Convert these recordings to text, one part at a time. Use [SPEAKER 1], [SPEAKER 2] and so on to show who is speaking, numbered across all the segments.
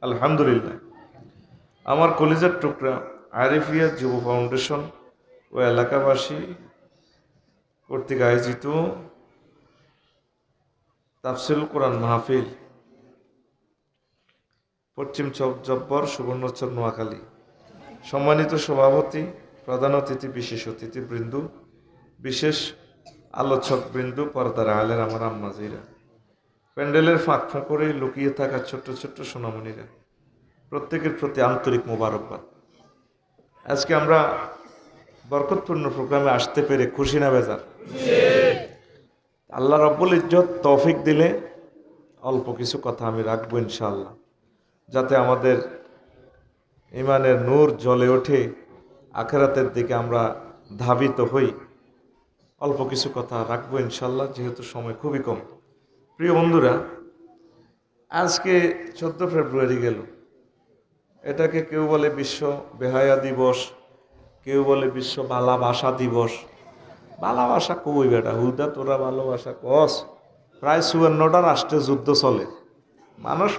[SPEAKER 1] আলহামদুলিল্লাহ। আমার কলিজার টুকরা আরিফিয়া যুব ফাউন্ডেশন ও এলাকাবাসী কর্তৃক আয়োজিত তাফসিরুল কোরআন মাহফিল পশ্চিম জব্বর সুবর্ণচর নোয়াখালী, সম্মানিত সভাপতি, প্রধান অতিথি, বিশেষ অতিথিবৃন্দ, বিশেষ আলোচকবৃন্দ, পর্দার আলের আমার আম্মাজিরা, প্যান্ডেলের ফাঁক ফোঁকরে লুকিয়ে থাকা ছোট্ট ছোট্ট সোনামণিরা, প্রত্যেকের প্রতি আন্তরিক মোবারকবাদ। আজকে আমরা বরকতপূর্ণ প্রোগ্রামে আসতে পেরে খুশি না বেজার? আল্লাহ রব্বুল ইজ্জত তৌফিক দিলে অল্প কিছু কথা আমি রাখবো ইনশাআল্লাহ, যাতে আমাদের ইমানের নূর জ্বলে ওঠে, আখিরাতের দিকে আমরা ধাবিত হই। অল্প কিছু কথা রাখবো ইনশাআল্লাহ, যেহেতু সময় খুবই কম। প্রিয় বন্ধুরা, আজকে 14 ফেব্রুয়ারি গেল। এটাকে কেউ বলে বিশ্ব বেহায়া দিবস, কেউ বলে বিশ্ব ভালোবাসা দিবস। ভালোবাসা কই বেটা, হুদা তোরা ভালোবাসা কস? প্রায় 54টা রাষ্ট্রে যুদ্ধ চলে,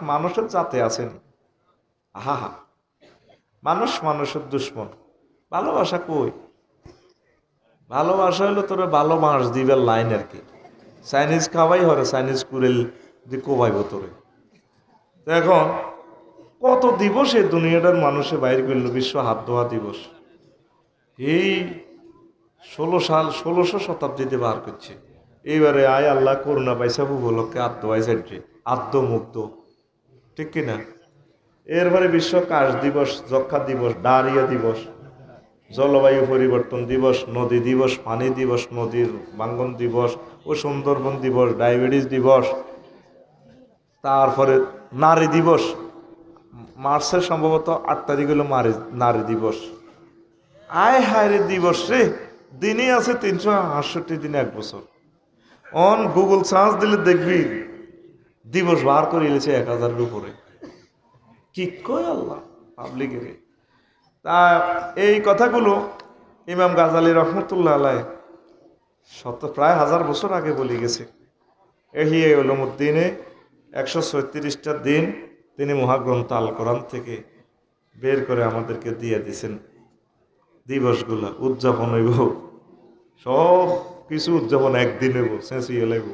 [SPEAKER 1] মানুষের জাতে আসেনি। আহা, মানুষের দুশ্মন। ভালোবাসা কই? ভালোবাসা হলো তোরা ভালো মাস দিবার লাইন আর কি। চাইনিজ খাওয়াই হরে, চাইনিজ কুড়েল দিয়ে কোবাইব তোরে। এখন কত দিবস এই দুনিয়াটার মানুষে বাইর করলো, বিশ্ব হাত ধোয়া দিবস। এই 1600 শতাব্দীতে বার করছে। এইবারে আয় আল্লাহ করুণা পাইসাবু উপলক্ষে হাত ধোয়াই চাইছে, আত্মমুক্ত, ঠিক কিনা? এরপরে বিশ্ব কাশ দিবস, যক্ষা দিবস, ডায়রিয়া দিবস, জলবায়ু পরিবর্তন দিবস, নদী দিবস, পানি দিবস, নদীর ভাঙ্গন দিবস ও সুন্দরবন দিবস, ডায়াবেটিস দিবস, তারপরে নারী দিবস। মার্চের সম্ভবত 8 তারিখ হলো নারী দিবস। আয় হায়রে দিবস রে, দিনই আছে 368 দিন, 1 বছর। অন গুগল সার্চ দিলে দেখবি দিবস বার করে এলেছে 1000-এর উপরে। কি কয় আল্লাহ পাবলিকের। তা এই কথাগুলো ইমাম গাজালি রহমতুল্লাহ আলাইহ প্রায় 1000 বছর আগে বলে গেছে। ইহইয়া উলুমুদ্দিনে 136টা দিন তিনি মহাগ্রন্থ আল কোরআন থেকে বের করে আমাদেরকে দিয়ে দিয়েছেন। দিবসগুলা উদযাপন হইব, সব কিছু উদযাপন একদিন হইব, শেষিয়ে লাগব।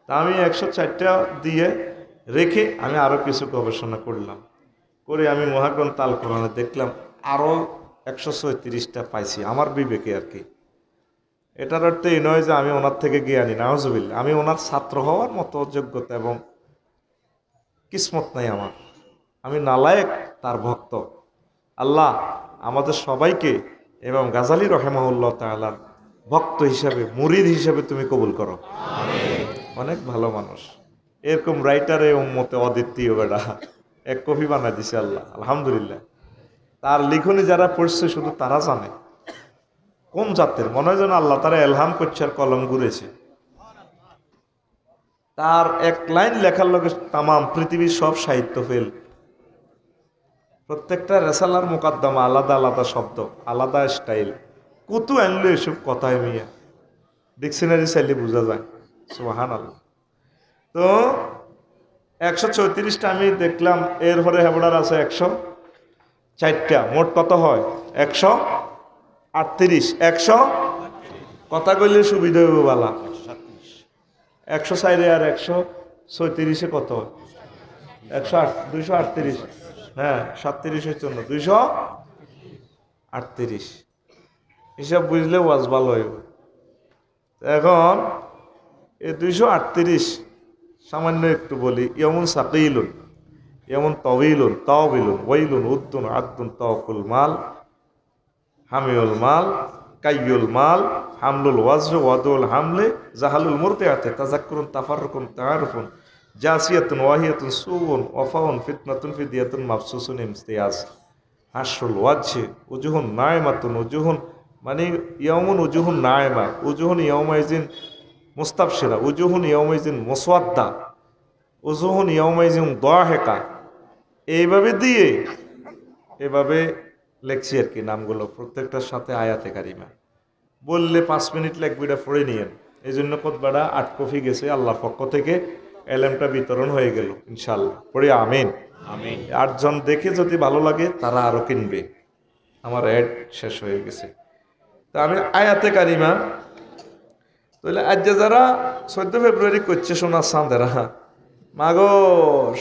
[SPEAKER 1] তা আমি 104টা দিয়ে রেখে আমি আরো কিছু গবেষণা করলাম, করে আমি মহাগ্রন্থ আল কোরআনে দেখলাম আরো 136টা পাইছি আমার বিবেকে আর কি। এটার অর্থ এই নয় যে আমি ওনার থেকে জ্ঞানী, নাউজুবিল্লাহ। আমি ওনার ছাত্র হওয়ার মতো যোগ্যতা এবং কিসমত নাই আমার, আমি নালায়েক তার ভক্ত। আল্লাহ আমাদের সবাইকে এবং গাজালি রহেমাহুল্লাহ তাআলার ভক্ত হিসাবে, মুরিদ হিসাবে তুমি কবুল করো। অনেক ভালো মানুষ, এরকম রাইটারে উম্মতে অদ্বিতীয় বেটা, এক কপি বানাই দিছে আল্লাহ, আলহামদুলিল্লাহ। তার লিখনি যারা পড়ছে শুধু তারা জানে কোন জাতের। মনে হয় যেন আল্লাহ তারা এলহাম করছে আর কলম ঘুরেছে। তার এক লাইন লেখার লগে তামাম পৃথিবীর সব সাহিত্য ফেল। প্রত্যেকটা রেসালার মোকাদ্দমা আলাদা আলাদা শব্দ, আলাদা স্টাইল। কত আনলো এসব কথায় মিয়া, ডিকশনারি চাইলে বোঝা যায়। সুবহানাল্লাহ। তো 134টা আমি দেখলাম, এরপরে হেবড়ার আছে 104টা। মোট কত হয়? 138। 100 কথা কইলে সুবিধা হইব বালা। 104 আর 136 কত হয়? 238। হ্যাঁ, 37-এর জন্য 238 হিসাব বুঝলে ওয়াজ ভালো হইব। এখন এই 238 সামান্য একটু বলি। ইয়মুন সাকিলুন, ইয়মুন তবিলুন, তাওবিলুন, ওয়াইলুন, উদ্দুন, আদ্দুন, তাওকুল মাল, হামিউল মাল, কাইয়ুল মাল, হামলুল ওয়াজর, ওয়াদুল হামলে, জাহালুল মুরতিআতে, তাজাক্কুরুন, তাফাররুকুন, তাআরুফুন, জাসিয়াতুন, ওয়াহিয়াতুন, সুউন, ওয়াফাউন, ফিতনাতুন, ফিদিয়াতুন, মাবসুসুন, ইমতিয়াজ, হাসরুল ওয়াজহি, উজুহুন নাইমাতুন, উজুহুন মানে ইয়াউমুন উজুহুন নাইমা, উজুহুন ইয়াউমাইজিন মুস্তাবশিরা, উজুহুন ইয়াউমাইজিন মুসওয়াদ্দা, উজুহুন ইয়াউমাইজিন দাহিকা। এইভাবে দিয়ে এভাবে লেখছি আর কি নামগুলো, প্রত্যেকটার সাথে আয়াতে কারিমা। বললে 5 মিনিট লাগবে, এটা পড়ে নিয়েন। এই জন্য খুতবাটা 8 কপি গেছে আল্লাহর পক্ষ থেকে, এলেমটা বিতরণ হয়ে গেল ইনশাআল্লাহ। পড়ি আমিন। আমিন। 8 জন দেখে যদি ভালো লাগে তারা আরো কিনবে। আমার অ্যাড শেষ হয়ে গেছে। তা আমি আয়াতে কারিমা তাহলে আজ যারা 14 ফেব্রুয়ারি করছে সোনার চাঁদেরা, মাগো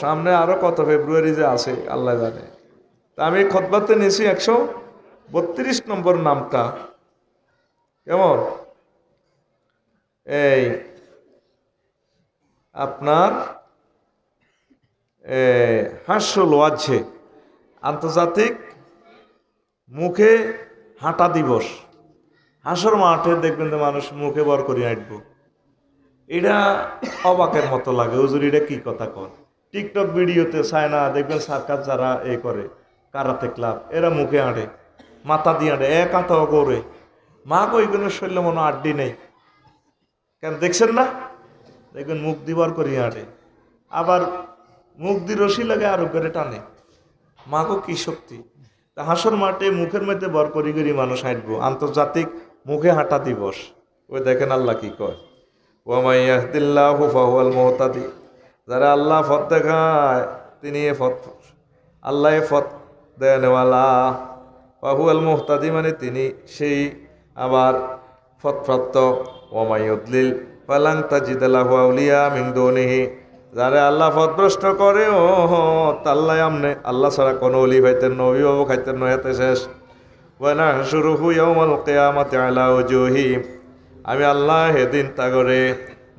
[SPEAKER 1] সামনে আরো কত ফেব্রুয়ারি যে আছে আল্লাহ জানে। তা আমি খতবাতে নিয়েছি 132 নম্বর নামটা কেমন, এই আপনার হাস্যল ওয়াজে আন্তর্জাতিক মুখে হাঁটা দিবস। হাসর মাঠে দেখবেন যে মানুষ মুখে বর করে হাঁটবো, এটা অবাকের মতো লাগে। হুজুর এটা কি কথা কর? টিকটক ভিডিওতে চায় না দেখবেন সার্কাস যারা করে কারাতে ক্লাব, এরা মুখে হাঁটে, মাথা দিয়ে হাঁটে, এক হাতাও করে। মা কইগুলো শরীর মনে আড্ডি নেই কেন দেখছেন না? দেখবেন মুখ দিবার করি হাঁটে, আবার মুখ দিয়ে রশি লাগে আরো করে টানে। মাগো কি শক্তি! তা হাসর মাঠে মুখের মধ্যে বর করি করি মানুষ হাঁটবো, আন্তর্জাতিক মুখে হাঁটা দিবস। ওই দেখেন আল্লাহ কি কয়, ওয়া ইয়াহদিল্লাহু ফাহুয়াল মুহতাদি। যারা আল্লাহ পথ দেখায় তিনি আল্লাহ পথ দেনওয়ালা। ফাহুয়াল মুহতাদি মানে তিনি সেই আবার পথপ্রাপ্ত। ওয়া মাইয়ুদলিল ফালান তাজিদ লাহু আউলিয়া মিন দুনিহি। যারা আল্লাহ পথভ্রষ্ট করে ও তাল্লাই আমনে আল্লাহ ছাড়া কোনো অলি ভাইতেন না, অভিভাবক খাইতেন না, এতে শেষ। ওয়া নাহশুরুহু ইয়াউমাল কিয়ামাতি আলা ওয়াজুহি। আমি আল্লাহ হেদিন তাগরে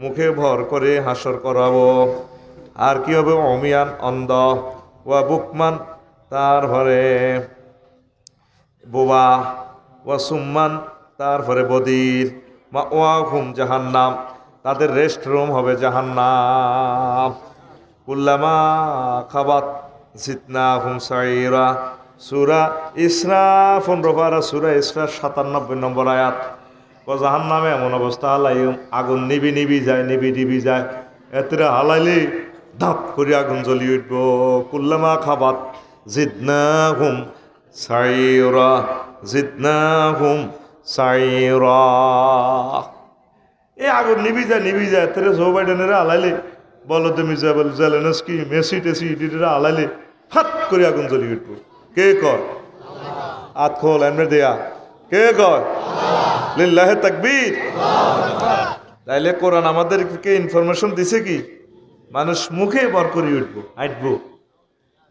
[SPEAKER 1] মুখে ভর করে হাসর করাবো। আর কি হবে? অমিয়ান অন্ধ, ওয়া বুকমান তারপরে বোবা, ওয়া সুম্মান তারপরে বদির, মা ওয়া হুম জাহান্নাম, তাদের রেস্ট রুম হবে জাহান্নাম। কুল্লামা খাবাত জিতনা হুম সাইরা। সূরা ইসরা 15 পারা, সূরা ইসরা 97 নম্বর আয়াত। জাহান্নামে এমন অবস্থা হালাইম, আগুন নিবি নিবি যায়, নিবি নিবি যায়, এতটা হালাইলে ধাপ করে আগুন জ্বলি উঠব। কুল্লামা খাবাত জিতনা হুম সাইরা, জিতনা হুম সাইরা। এই আগুন নিবি যায় তোরে জো বাইডেনেরা আলাইলে, বলো তুমি জেলেনস্কি মেসি টেসি ইডিরা আলাইলে হাত করে আগুন জ্বলি উঠবো। কে কয়? হাত খোল এমনি দেয়া। কে কয়? লিল্লাহে তাকবীর। তাইলে কোরআন আমাদেরকে ইনফরমেশন দিছে কি মানুষ মুখে বর করে উঠবো, হাঁটবো।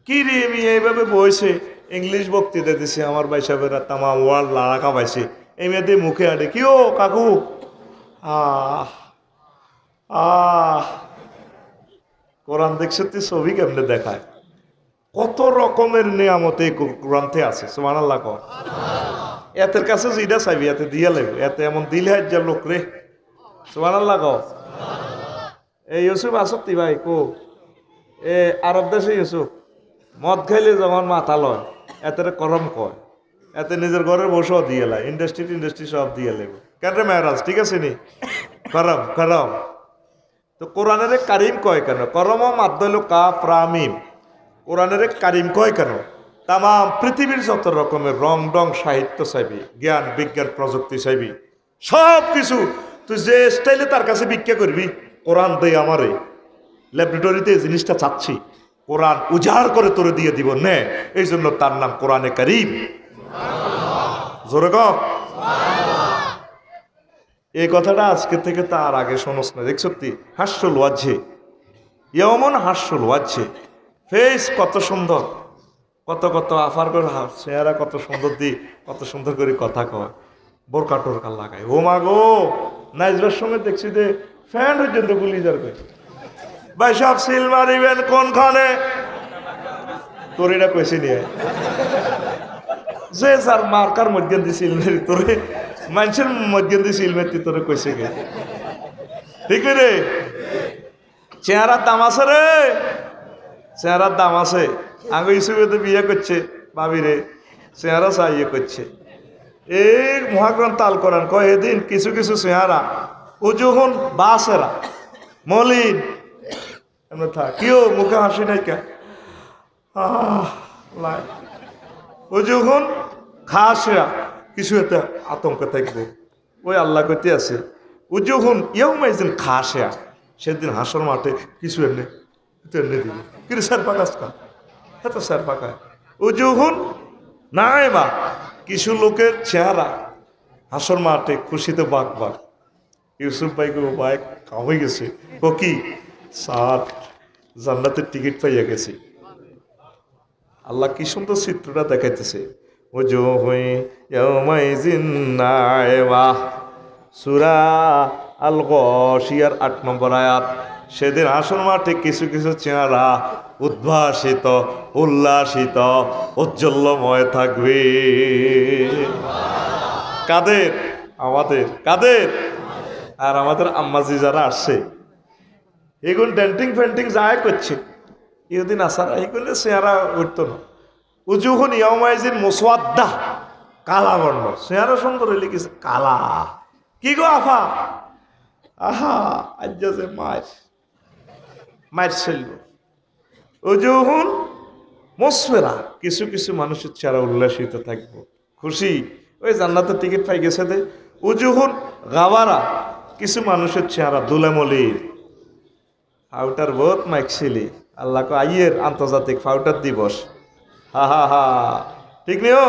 [SPEAKER 1] কি রে আমি এইভাবে বইছে ইংলিশ বক্তৃতা দিছে আমার ভাই সাহেবেরা, তামা ওয়ার্ল্ড লাড়াকা পাইছে, এই মেয়েদের মুখে হাঁটে। কি ও কাকু, কোরআন দেখছে তুই ছবি কেমনে দেখায়, কত রকমের নিয়ামত এই গ্রন্থে আছে। সুবহানাল্লাহ কও। এতের কাছে যেটা চাইবি এতে দিয়ে লাগবে, এতে এমন দিল হাজ যা লোক রে। সুবহানাল্লাহ কও। এই ইউসুফ আসতি ভাই কো এ আরব দেশে ইউসুফ মদ খাইলে যেমন মাথা লয়, এতে করম কয়, এতে নিজের ঘরের বসেও দিয়ে লাই, ইন্ডাস্ট্রি সব দিয়ে লাগবে। কেন রে মেহরাজ ঠিক আছে নি? করম করম। তো কোরআনের কারিম কয় কেন? করম মাদ্দল কাফ রামিম। কোরআনের কারিম কয় কেন? তাম পৃথিবীর যত রকমের রং ডং সাহিত্য চাইবি, জ্ঞান বিজ্ঞান প্রযুক্তি চাইবি, সব কিছু তুই যে স্টাইলে তার কাছে ভিক্ষা করবি, কোরআন দেয় আমারে ল্যাবরেটরিতে এই জিনিসটা চাচ্ছি, কোরআন উজাড় করে তোরে দিয়ে দিব নে। এই জন্য তার নাম কোরআনে কারিম। জোরে কও। এই কথাটা আজকে থেকে তার আগে শোনস না। দেখ সত্যি হাস্যল ওয়াজে, এমন হাস্যল ওয়াজে, ফেস কত সুন্দর, কত কত আফার করে চেহারা কত সুন্দর দি, কত সুন্দর করে কথা কয়, বোরকা টোরকা লাগায়। ও মা গো, নাইজবার সময় দেখছি যে ফ্যান পর্যন্ত গুলি যার কই ভাই সব সিল মারিবেন কোনখানে? তোর এটা কইছি নিয়ে যে যার মার্কার মধ্যে দিছিল তোরে, মানুষের মধ্যে দিছিল মেতি তোরে কইছে গে, ঠিক রে? চেহারার দাম আছে রে, চেহারার দাম আছে। আগে ইসুবেতে বিয়ে করছে ভাবি রে, চেহারা চাইয়ে করছে। এই মহাগ্রন্থ আল কোরআন কয় এদিন কিছু কিছু চেহারা উজুহুন বাসেরা মলিন থাক, কেউ মুখে হাসি নাই কে, উজুহুন খাসেরা, কিছু এতে আতঙ্ক থাকবো। ওই আল্লাহ কইতে আছে উজুহুন ইয়াউমাইজিন খাসেয়া, সেদিন হাসর মাঠে কিছু এমনি এমনি দিবে কিরে স্যার পাকাস কা এত স্যার পাকা উজুহুন নাইমা, কিছু লোকের চেহারা হাসর মাঠে খুশিতে বাঘ বাঘ। ইউসুফ ভাই গো ভাই কামে গেছে, ও কি স্যার জান্নাতের টিকিট পাইয়া গেছি। আল্লাহ কি সুন্দর চিত্রটা দেখাইতেছে। সূরা আল গাশিয়ার ৮ নম্বর আয়াত। সেদিন হাসর মাঠে কিছু কিছু চেহারা উদ্ভাসিত, উল্লাসিত, ঔজ্জ্বল্যময় থাকবে। কাদের? আমাদের। কাদের? আর আমাদের আম্মাজি যারা আসছে এগুলো ডেন্টিং ফেন্টিং যায় করছে, ইহুদিন আসারা এগুলো চেহারা উঠতো না। উজুহুন ইয়াউমাইজিন মুসওয়াদ্দা, কালা বর্ণ, চেহারা সুন্দর লিখেছে কালা। কি গো আফা? আহা আজ যে মায়ের মায়ের ছিল। উজুহুন মুসফিরা, কিছু কিছু মানুষের চেহারা উল্লাসিত থাকবো, খুশি, ওই জান্নাতের টিকিট পাই গেছে দে। উজুহুন গাওয়ারা, কিছু মানুষের চেহারা দুলামলির। ফাউটার বহুত মাইকছিলি আল্লাহ কো আইয়ের আন্তর্জাতিক ফাউটার দিবস। হা হা হা, ঠিক নিও।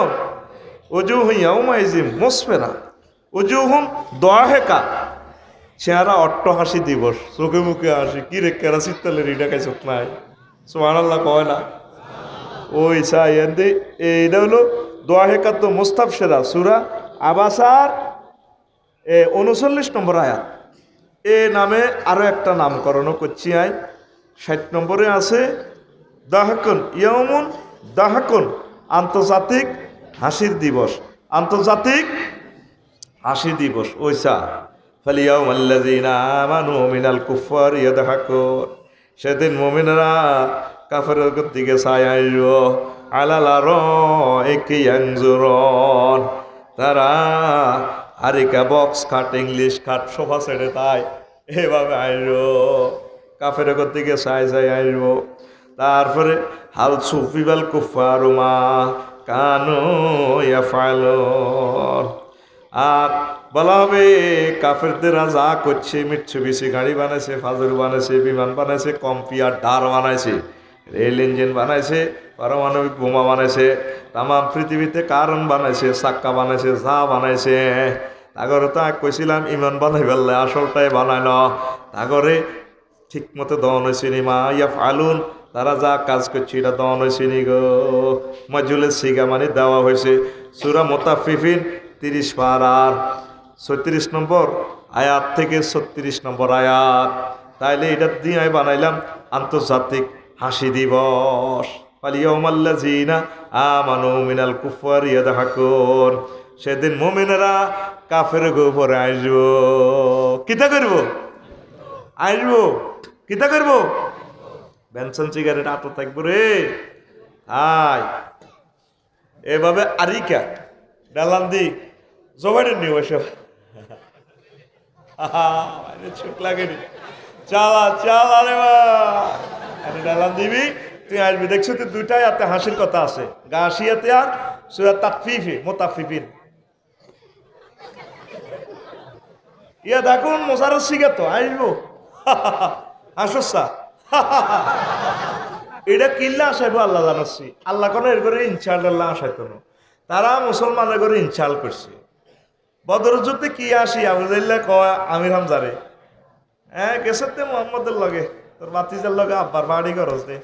[SPEAKER 1] উজুহুন ইয়াউমাইজিন মুসফিরা উজুহুন দাহিকা, চেহারা অট্টহাসি দিবস, চোখে মুখে হাসি। কি রে কেরাসির তেলের ইটা খাইছত নাই? সুবহানাল্লাহ কয় না? ওই সাইয়ান্দি এইটা হলো দাহিকা তো মুস্তাবশিরা, সূরা আবাসার 39 নম্বর আয়াত। এ নামে আরো একটা নামকরণও করছি। 60 নম্বরে আছে দাহাকুন ইয়াউমুন দাহাকুন, আন্তর্জাতিক হাসির দিবস, আন্তর্জাতিক হাসি দিবস। ওইসা ফালিয়াউমাল্লাযীনা আমানু মিনাল কুফফারি ইয়াদহাকুন, সেদিন মুমিনরা কাফেরের দিকে ছায়াইল আলাল আরাইকি ইয়ানজুরুন, তারা আরিকা বক্স খাট, ইংলিশ খাট, সোফা সেটে তাই এভাবে আইল কাফেরের দিকে ছায় ছায় আইল। তারপরে হাল সুফিবাল কুফফারুমা কানু ইয়াফআলুন, আর বলা হবে কাফেরদেরা যা করছে, মিটসুবিশি গাড়ি বানাইছে, ফাজর বানাইছে, বিমান বানাইছে, কম্পিয়ার ডার বানাইছে, রেল ইঞ্জিন বানাইছে, পারমাণবিক বোমা বানাইছে, তাম পৃথিবীতে কারণ বানাইছে, চাক্কা বানাইছে, যা বানাইছে, তাগরে তো কইছিলাম ইমান বানাই ফেললে, আসলটাই বানাইল। তাগরে ঠিক মতো দন হয়েছে নি মা ইয়াফআলুন, তারা যা কাজ করছে এটা দন হয়েছে নি গো। মাজুলের সিগা মানে দেওয়া হয়েছে। সূরা মুতাফফিফিন 30 পারার 36 নম্বর আয়াত থেকে 36 নম্বর আয়াত। তাইলে এটা দিয়ে আমি বানাইলাম আন্তর্জাতিক হাসি দিবস। ফালিয়াউমাল্লাযীনা আমানু মিনাল কুফফারি ইয়াদহাকুন, সেদিন মুমিনেরা কাফের উপরে আসব। কিতা করব? আসব। কিতা করব? বেনসন সিগারেট আতো থাকবো রে। আয় এভাবে আরিকা ডালান্দি জবাইনের নিয়ে বসে চোখ লাগেনি। চালা চালা রে বা ডালান দিবি, তুই আসবি। দেখছো তুই দুইটাই হাতে হাসির কথা আছে, গাছিয়াতে আর সূরা তাফফিফে মুতাফফিফিন। ইয়া দেখুন মোসার শিখে তো আসবো হাসসা এটা কিল্লা আসাইবো আল্লাহ জানাচ্ছি। আল্লাহ কোনো এর করে ইনশাআল্লাহ আসাইতো না, তারা মুসলমানের করে ইনশাল করছে। বদর যুদ্ধে কি আসি আবুজাইল্লাহ কয় আমির হামজারে, হ্যাঁ গেছে তে মোহাম্মদের লগে, তোর বাতিজার লগে আব্বার বাড়ি খরচ দে।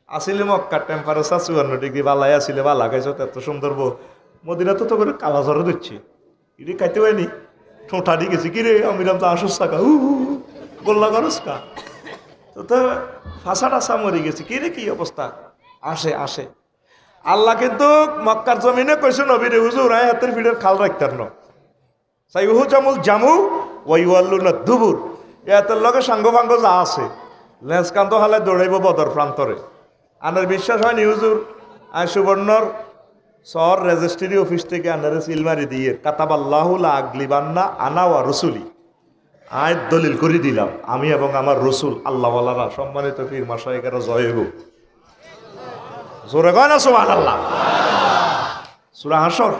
[SPEAKER 1] আসিলে মক্কার টেম্পারেচার 54 ডিগ্রি, বালাই আসিলে বালা খাইছো, এত সুন্দর বউ। মদিনা তো করে কালা জ্বরে দিচ্ছে, ইডি খাইতে হয়নি, ঠোঁটা দি গেছি। কিরে আমির হামজা আসস কা গোল্লা করস কা, তো ফাঁসা টাসা মরে গেছে। কিরে কি অবস্থা? আসে আসে আল্লাহ কিন্তু মক্কার জমিনে কইছে নবীরে, হুজুর আয় হাতের ভিড়ের খাল রাখতেন না, সাইহু জামুল জামু ওয়াইওয়াল্লুনা দুবুর, এতের লগে সাঙ্গ ভাঙ্গ যা আছে লেন্সকান্ত হালে দৌড়াইব বদর প্রান্তরে। আনার বিশ্বাস হয়নি হুজুর, আয় সুবর্ণর শহর রেজিস্ট্রি অফিস থেকে আনারে সিলমারি দিয়ে কাতাবাল্লাহু লা আগলিবান্না আনা ওয়া রসুলি, আয় দলিল করে দিলাম আমি এবং আমার রসুল আল্লাহওয়ালারা, সম্মানিত পীর মাশায়েখেরা জয় হোক। জোরে কয় না সুবহানাল্লাহ। সূরা হাসর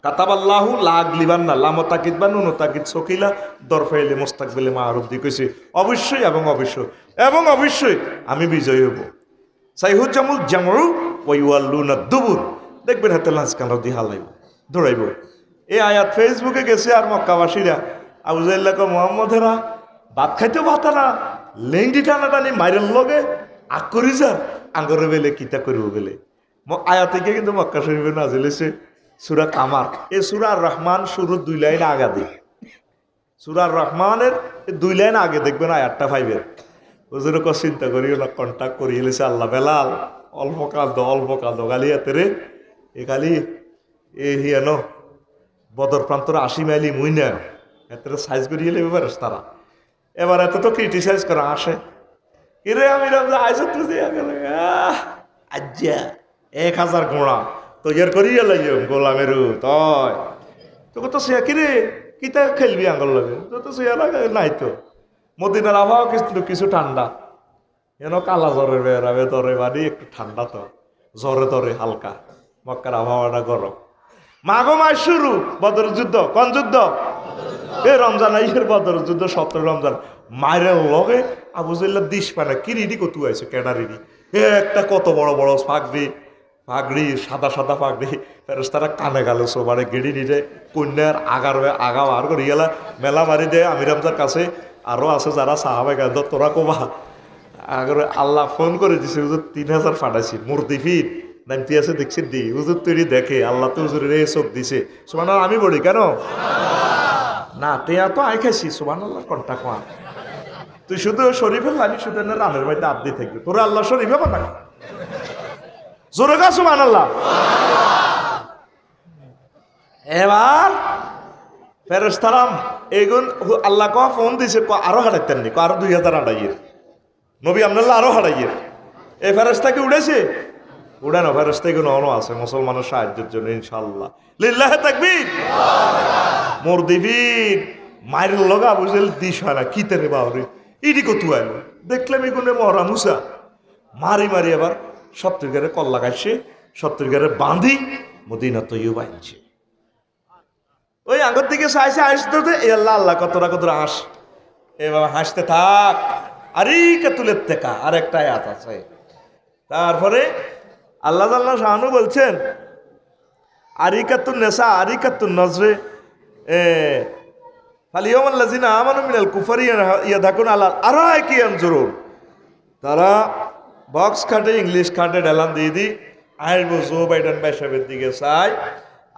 [SPEAKER 1] কাতাবাল্লাহু লা আগলিবান্না, লা মুতাকিদ বা নুন তাকিদ সকিলা দরফাইলে মুস্তাকবিলে মারুফ দি কইছে অবশ্যই এবং অবশ্যই এবং অবশ্যই আমি বিজয়ী হব। সাইহুজ্জামুল জামউ ওয়াইওয়াল্লুনা দুবুর, দেখবেন হাতে লাঞ্চ কান্না দিয়ে হালাইব দৌড়াইব। এই আয়াত ফেসবুকে গেছে আর মক্কাবাসীরা আবু জাহেল কয় মোহাম্মদেরা ভাত খাইতেও ভাতা না, লেংটি টানাটানি মাইরের লগে আগ করি যা আঙ্গরে বেলে কিতা করব বেলে। আয়াত থেকে কিন্তু মক্কা শরীফে নাজিল হয়েছে সূরা কামার। এই সূরা রহমান শুরুর 2 লাইন আগে সূরা রহমানের 2 লাইন আগে দেখবেন আয়াতটা পাইবেন। হুজুর চিন্তা করিও না, কন্টাক্ট করি এলেছে আল্লাহ বেলাল অল্প কাল গালি এতে রে এ গালি এ হিয়ানো বদর প্রান্তর 80 মাইলি মুইনা এত সাইজ করিয়ে লেবে পারে তারা। এবার এত তো ক্রিটিসাইজ করা আসে কিরে আমি আইস আজ্জা 1000 ঘোড়া তৈয়ার করিয়ে লাইম গোলামেরু তয় তোকে তো সে কিরে কিতা খেলবি আঙ্গল লাগে তো সে নাই তো। মদিনার আবহাওয়া কিছু ঠান্ডা, যেন কালা জ্বরের বেড়াবে ধরে বাড়ি একটু ঠান্ডা, তো জ্বরে ধরে হালকা। মক্কার আবহাওয়াটা গরম। মাঘ মাস শুরু বদর যুদ্ধ। কোন যুদ্ধ? এই রমজান আইসের বদর যুদ্ধ 17 রমজান। মায়ের লগে আবু জাহেল দিস পায় না কিরিডি কতু আইছে ক্যাডারিডি একটা কত বড় বড় পাগড়ি সাদা পাগড়ি ফেরেশতারা কানে গেল সবারে গেড়ি নিলে কন্যার আগা আর করি গেলা মেলা মারি দেয় আমির হামজার কাছে। আরো আছে যারা সাহাবায়ে গাদ তোরা কোবা আগরে আল্লাহ ফোন করে দিছে হুজুর 3000 ফাটাইছি মুরদিফির নামতি আছে দেখছি দি হুজুর তৈরি দেখে আল্লাহ তো হুজুরের এই চোখ দিছে। সুবহানাল্লাহ আমি বলি কেন না তেয়া তো আই খাইছি সুবহানাল্লাহ কোনটা কোয়া তুই শুধু শরীফের লানি শুধু না রানের মধ্যে আবদি থাকবি তোরা আল্লাহ শরীফে পাতা জোরে গা সুবহানাল্লাহ। এবার ফেরেশতারাম এগুন আল্লাহ ক ফোন দিছে ক আরো হাঁটাইতেন নি আরো 2000 হাঁটাইয়ের নবী আপনাল্লাহ আরো হাঁটাইয়ের। এই ফেরেশতা কি উড়েছে? উড়ে না, ফেরেশতা এগুলো অন আছে মুসলমানের সাহায্যের জন্য ইনশাআল্লাহ। লিল্লাহি তাকবীর। মুরদিফিন মাইরের লগা বুঝল দিশ হয় না কি তেরে বাউরে ইডি কতু আইলো দেখলাম এগুলো মরা মুসা মারি এবার 70 গারে কল লাগাইছে 70 গারে বাঁধি মদিনা তৈয়বা আনছে। ওই আগর দিকে চাইছে আসতে আল্লাহ কতরা হাস এ বাবা হাসতে থাক আরে তুলের টেকা আর একটা আয়াত আছে। তারপরে আল্লাহ শাহানু বলছেন আরিকাতুন নেশা আরিকাতুন নজরে ফালিয়ামাল্লাযিনা আমানু মিনাল কুফারি ইয়াদাকুন আলা আরাইকি ইয়ানজুরুন। তারা বক্স খাটে ইংলিশ খাটে ডালান দিয়ে দি আইব জো বাইডেন বাইসাবের দিকে চাই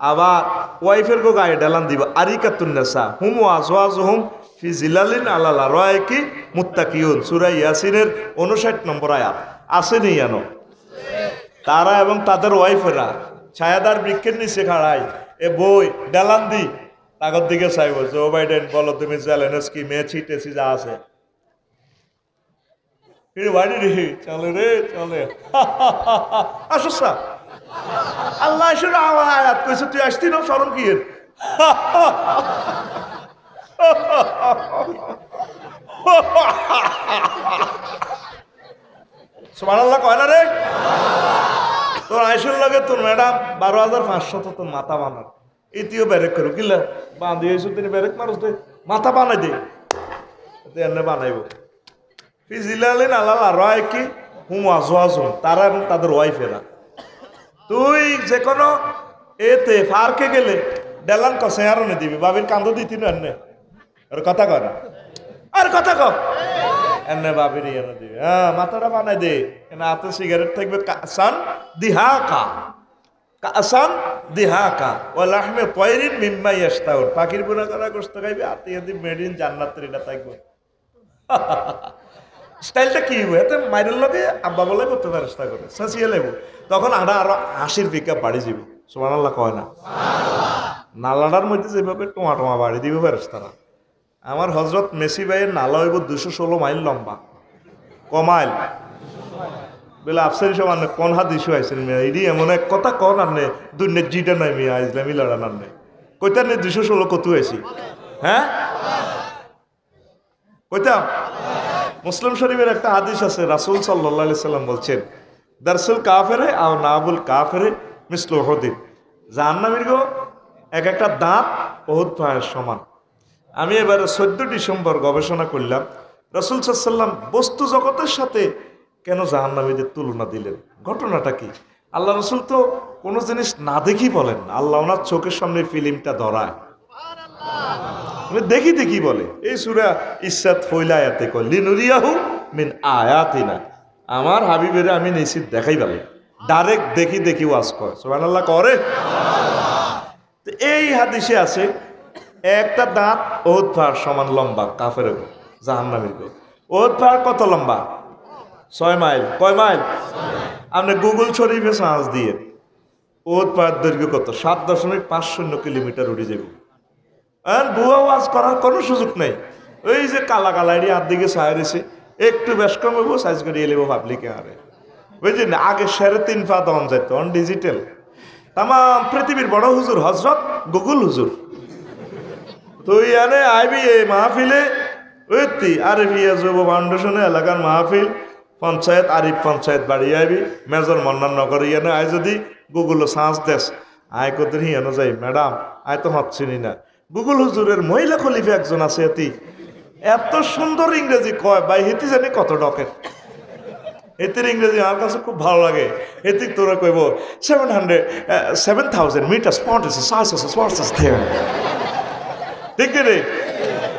[SPEAKER 1] আবার ওয়াইফের গো গায়ে ডালান দিব আরিকাতুন নেশা হুম ওয়াজওয়াজুহুম ফি জিলালিন আলাল আরাইকি মুত্তাকিউন। সূরা ইয়াসিনের 59 নম্বর আয়াত আসেনি জানো। তারা এবং তাদের ওয়াইফেরা ছায়াদার বৃক্ষের নিচে খাড়ায় এ বই ডালান দি তাগর দিকে চাইব জো বাইডেন বলো তুমি জেলেনস্কি মেছি টেছি যা আছে বাড়ি রে চলে রে চলে আসা আল্লাহ শুনে আমার আয়াত কইছে তুই আসতি না শরম কি সুবহানাল্লাহ কয় না রে তোর আইসুর লাগে তোর ম্যাডাম 12,500 তোর মাথা বানার এটিও ব্যারেক করো কিলা বাঁধি হয়েছ তিনি ব্যারেক মানুষ দে মাথা বানাই দে এনে বানাইব ফিজিলালিন আলাল আরাইকি হুম ওয়াজওয়াজুহুম তারা এবং তাদের ওয়াইফেরা। তুই যে কোনো এতে পার্কে গেলে ডেলান কষে আরো নে দিবি বাবির কান্দ দিতি না এনে আর কথা কয় না আর কথা কও এনে বাবির এনে দিবি হ্যাঁ মাথাটা বানাই দে এনে হাতে সিগারেট থাকবে কাসান দিহাকা ওয়া লাহমে তায়রিন মিম্মা ইয়াশতাউন পাখির বুনা করা গোশত খাইবে হাতে এদি মেড ইন জান্নাতের এটা থাকবে। স্টাইলটা কি হবে এতে মাইরের লগে আব্বা বলে করতে চেষ্টা করে সাঁচিয়ে লেব তখন আরো 80 পিকআপ বাড়ি যাব। সুবহানাল্লাহ কয় না নালাটার মধ্যে যেভাবে টোমা বাড়ি দিবে ফেরেশতারা। আমার হজরত মেসি ভাইয়ের নালা হইব 216 মাইল লম্বা কমাইল বলে আফসারি সব আনে কোন হাত ইস্যু আইসেন মেয়ে এটি এমন এক কথা কন আনে দুর্নের জিটা নাই মেয়ে ইসলামী লড়ান আনে কইতার নেই 216 কত আইসি হ্যাঁ কইতাম। মুসলিম শরীফের একটা হাদিস আছে রাসূল সাল্লাল্লাহু আলাইহি সাল্লাম বলছেন দারসুল কাফেরে আও নাবুল কাফেরে মিসলু উহুদিন জাহান্নামীর গো এক একটা দাঁত উহুদ পাহাড়ের সমান। আমি এবারে 14 ডিসেম্বর গবেষণা করলাম রাসূল সাল্লাল্লাহু আলাইহি সাল্লাম বস্তু জগতের সাথে কেন জাহান্নামীদের তুলনা দিলেন ঘটনাটা কি? আল্লাহ রসুল তো কোনো জিনিস না দেখি বলেন না, আল্লাহ ওনার চোখের সামনে ফিল্মটা ধরায়, দেখি দেখি বলে। এই সূরা ইসসাত ফইলা আয়াতে কয় লিনুরিয়াহু মিন আয়াতিনা, আমার হাবিবের আমি নিশ্চিত দেখাই ভালো, ডাইরেক্ট দেখি দেখি ওয়াজ করে, সুবহানাল্লাহ করে। এই হাদিসে আছে একটা দাঁত ওহদ পাহাড় সমান লম্বা, কাফের জাহান্নামীর। ওহদ পাহাড় কত লম্বা? 6 মাইল। কয় মাইল? আপনি গুগল শরীফে সার্চ দিয়ে ওহদ পাহাড় দৈর্ঘ্য কত? 7.50 কিলোমিটার উড়ে যাবে। আর বুয়া ওয়াজ করার কোনো সুযোগ নেই। ওই যে কালা কালা এটি আর দিকে সাইরেছে, একটু বেশ কম হবো সাইজ করে এলেবো পাবলিকে আরে বুঝলি। আগে 3.5 পা দন যেত, অন ডিজিটাল। তাম পৃথিবীর বড় হুজুর হজরত গুগল হুজুর তুই আনে আইবি এই মাহফিলে ওইতি আরিফিয়া যুব ফাউন্ডেশনে এলাকার মাহফিল পঞ্চায়েত আরিফ পঞ্চায়েত বাড়ি আইবি মেজর মন্নান নগর ইয়ানে আয় যদি গুগল সার্চ দেশ আয় কত হিয়ানো যাই ম্যাডাম আয় তো হচ্ছিনি না। গুগল হুজুরের মহিলা খলিফা একজন আছে, এতি এত সুন্দর ইংরেজি কয় ভাই, হেতি জানি কত ডকের। এতির ইংরেজি আমার কাছে খুব ভালো লাগে। এতি তোরা কইব 7,000 মিটার স্পট আছে, স্পট আছে, ঠিক রে?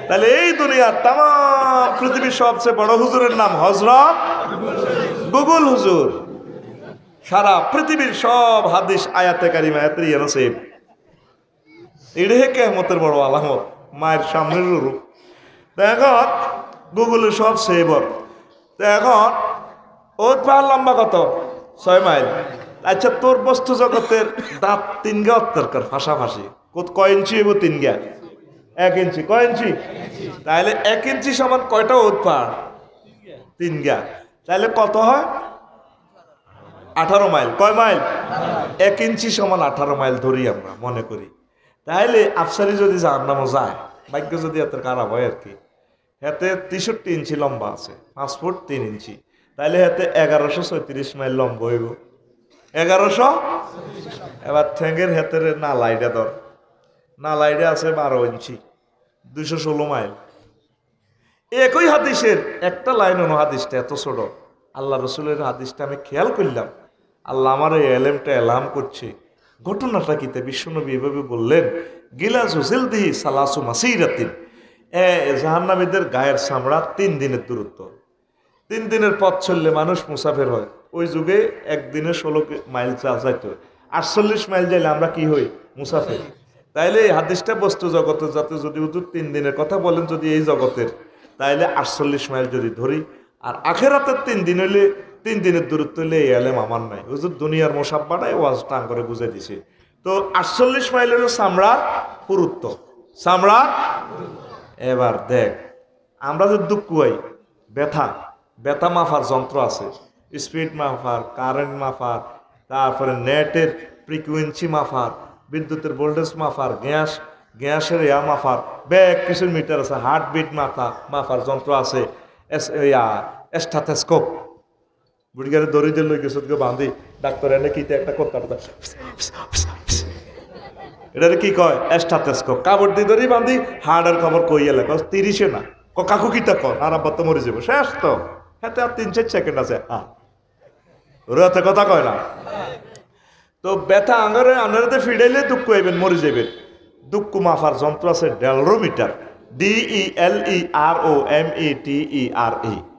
[SPEAKER 1] তাহলে এই দুনিয়ার তাম পৃথিবীর সবচেয়ে বড় হুজুরের নাম হযরত গুগল হুজুর। সারা পৃথিবীর সব হাদিস আয়াতে কারিমা আয়াতে আছে। এটাই কিয়ামতের বড় আলামত, মায়ের সামনের রূপ। এখন গুগলের সব সেবর। এখন ওর পাহাড় লম্বা কত? 6 মাইল। আচ্ছা তোর বস্তু জগতের দাঁত 3 গা দরকার, ফাঁসাফাঁসি কয় ইঞ্চি হইব? 3 গা। 1 ইঞ্চি। কয় ইঞ্চি? তাহলে 1 ইঞ্চি সমান কয়টা ওত পাহাড়? 3 গা। তাহলে কত হয়? 18 মাইল। কয় মাইল? 1 ইঞ্চি সমান 18 মাইল ধরি আমরা মনে করি। তাহলে আফসারি যদি জাহান্নামে যায়, ভাগ্য যদি এত খারাপ হয় আর কি, হাতে 63 ইঞ্চি লম্বা আছে, 5 ফুট 3 ইঞ্চি। তাহলে হাতে 1136 মাইল লম্বা হইব। 1100। এবার ঠ্যাঙ্গের হাতের নালাইটা ধর, নালাইটা আছে 12 ইঞ্চি, 216 মাইল। একই হাদিসের একটা লাইন, অন্য হাদিসটা এত ছোট। আল্লাহ রসুলের হাদিসটা আমি খেয়াল করলাম, আল্লাহ আমার এই এলেমটা এলাম করছে। ঘটনাটা কিতে বিশ্বনবী এভাবে বললেন, গিলাস হুসিল দিহি সালাসু মাসিরাতিন, জাহান্নামীদের গায়ের চামড়া 3 দিনের দূরত্ব। 3 দিনের পথ চললে মানুষ মুসাফের হয়। ওই যুগে একদিনে 16 মাইল যাইতো, 48 মাইল যাইলে আমরা কি হই? মুসাফের। তাইলে এই হাদিসটা বস্তু জগতের যাতে যদি হুজুর 3 দিনের কথা বলেন, যদি এই জগতের, তাইলে 48 মাইল যদি ধরি, আর আখেরাতের 3 দিন হইলে 3 দিনের দূরত্ব হইলে এই আলেম আমার নাই। হুজুর দুনিয়ার মোসাব্বাটাই ওয়াজ টাং করে বুঝাই দিছে। তো 48 মাইলের চামড়ার পুরুত্ব, চামড়া। এবার দেখ আমরা যে দুঃখ হই, ব্যথা, ব্যথা মাফার যন্ত্র আছে, স্পিড মাফার, কারেন্ট মাফার, তারপরে নেটের ফ্রিকুয়েন্সি মাফার, বিদ্যুতের ভোল্টেজ মাফার, গ্যাসের মাফার, ব্যাগ কিছু মিটার আছে, হার্টবিট মাফার যন্ত্র আছে, স্টেথোস্কোপ। বুড়িগারে দড়িদের লই গেছে বাঁধি ডাক্তার এনে কিতে একটা কথা, এটারে কি কয়? স্টেথোস্কোপ। কাপড় দিয়ে ধরি বাঁধি, হার্টের খবর কইয়া লেখা 30-এ না, কাকু কিতা কর, আর আব্বা তো মরে যাবো, শেষ তো। হ্যাঁ, আর 3-4 সেকেন্ড আছে। ওরা এত কথা কয় না। তো ব্যথা আঙারে আনারে ফিডাইলে দুঃখ হইবেন, মরে যাবেন। দুঃখ মাফার যন্ত্র আছে ডেলরোমিটার, DELEROMETER,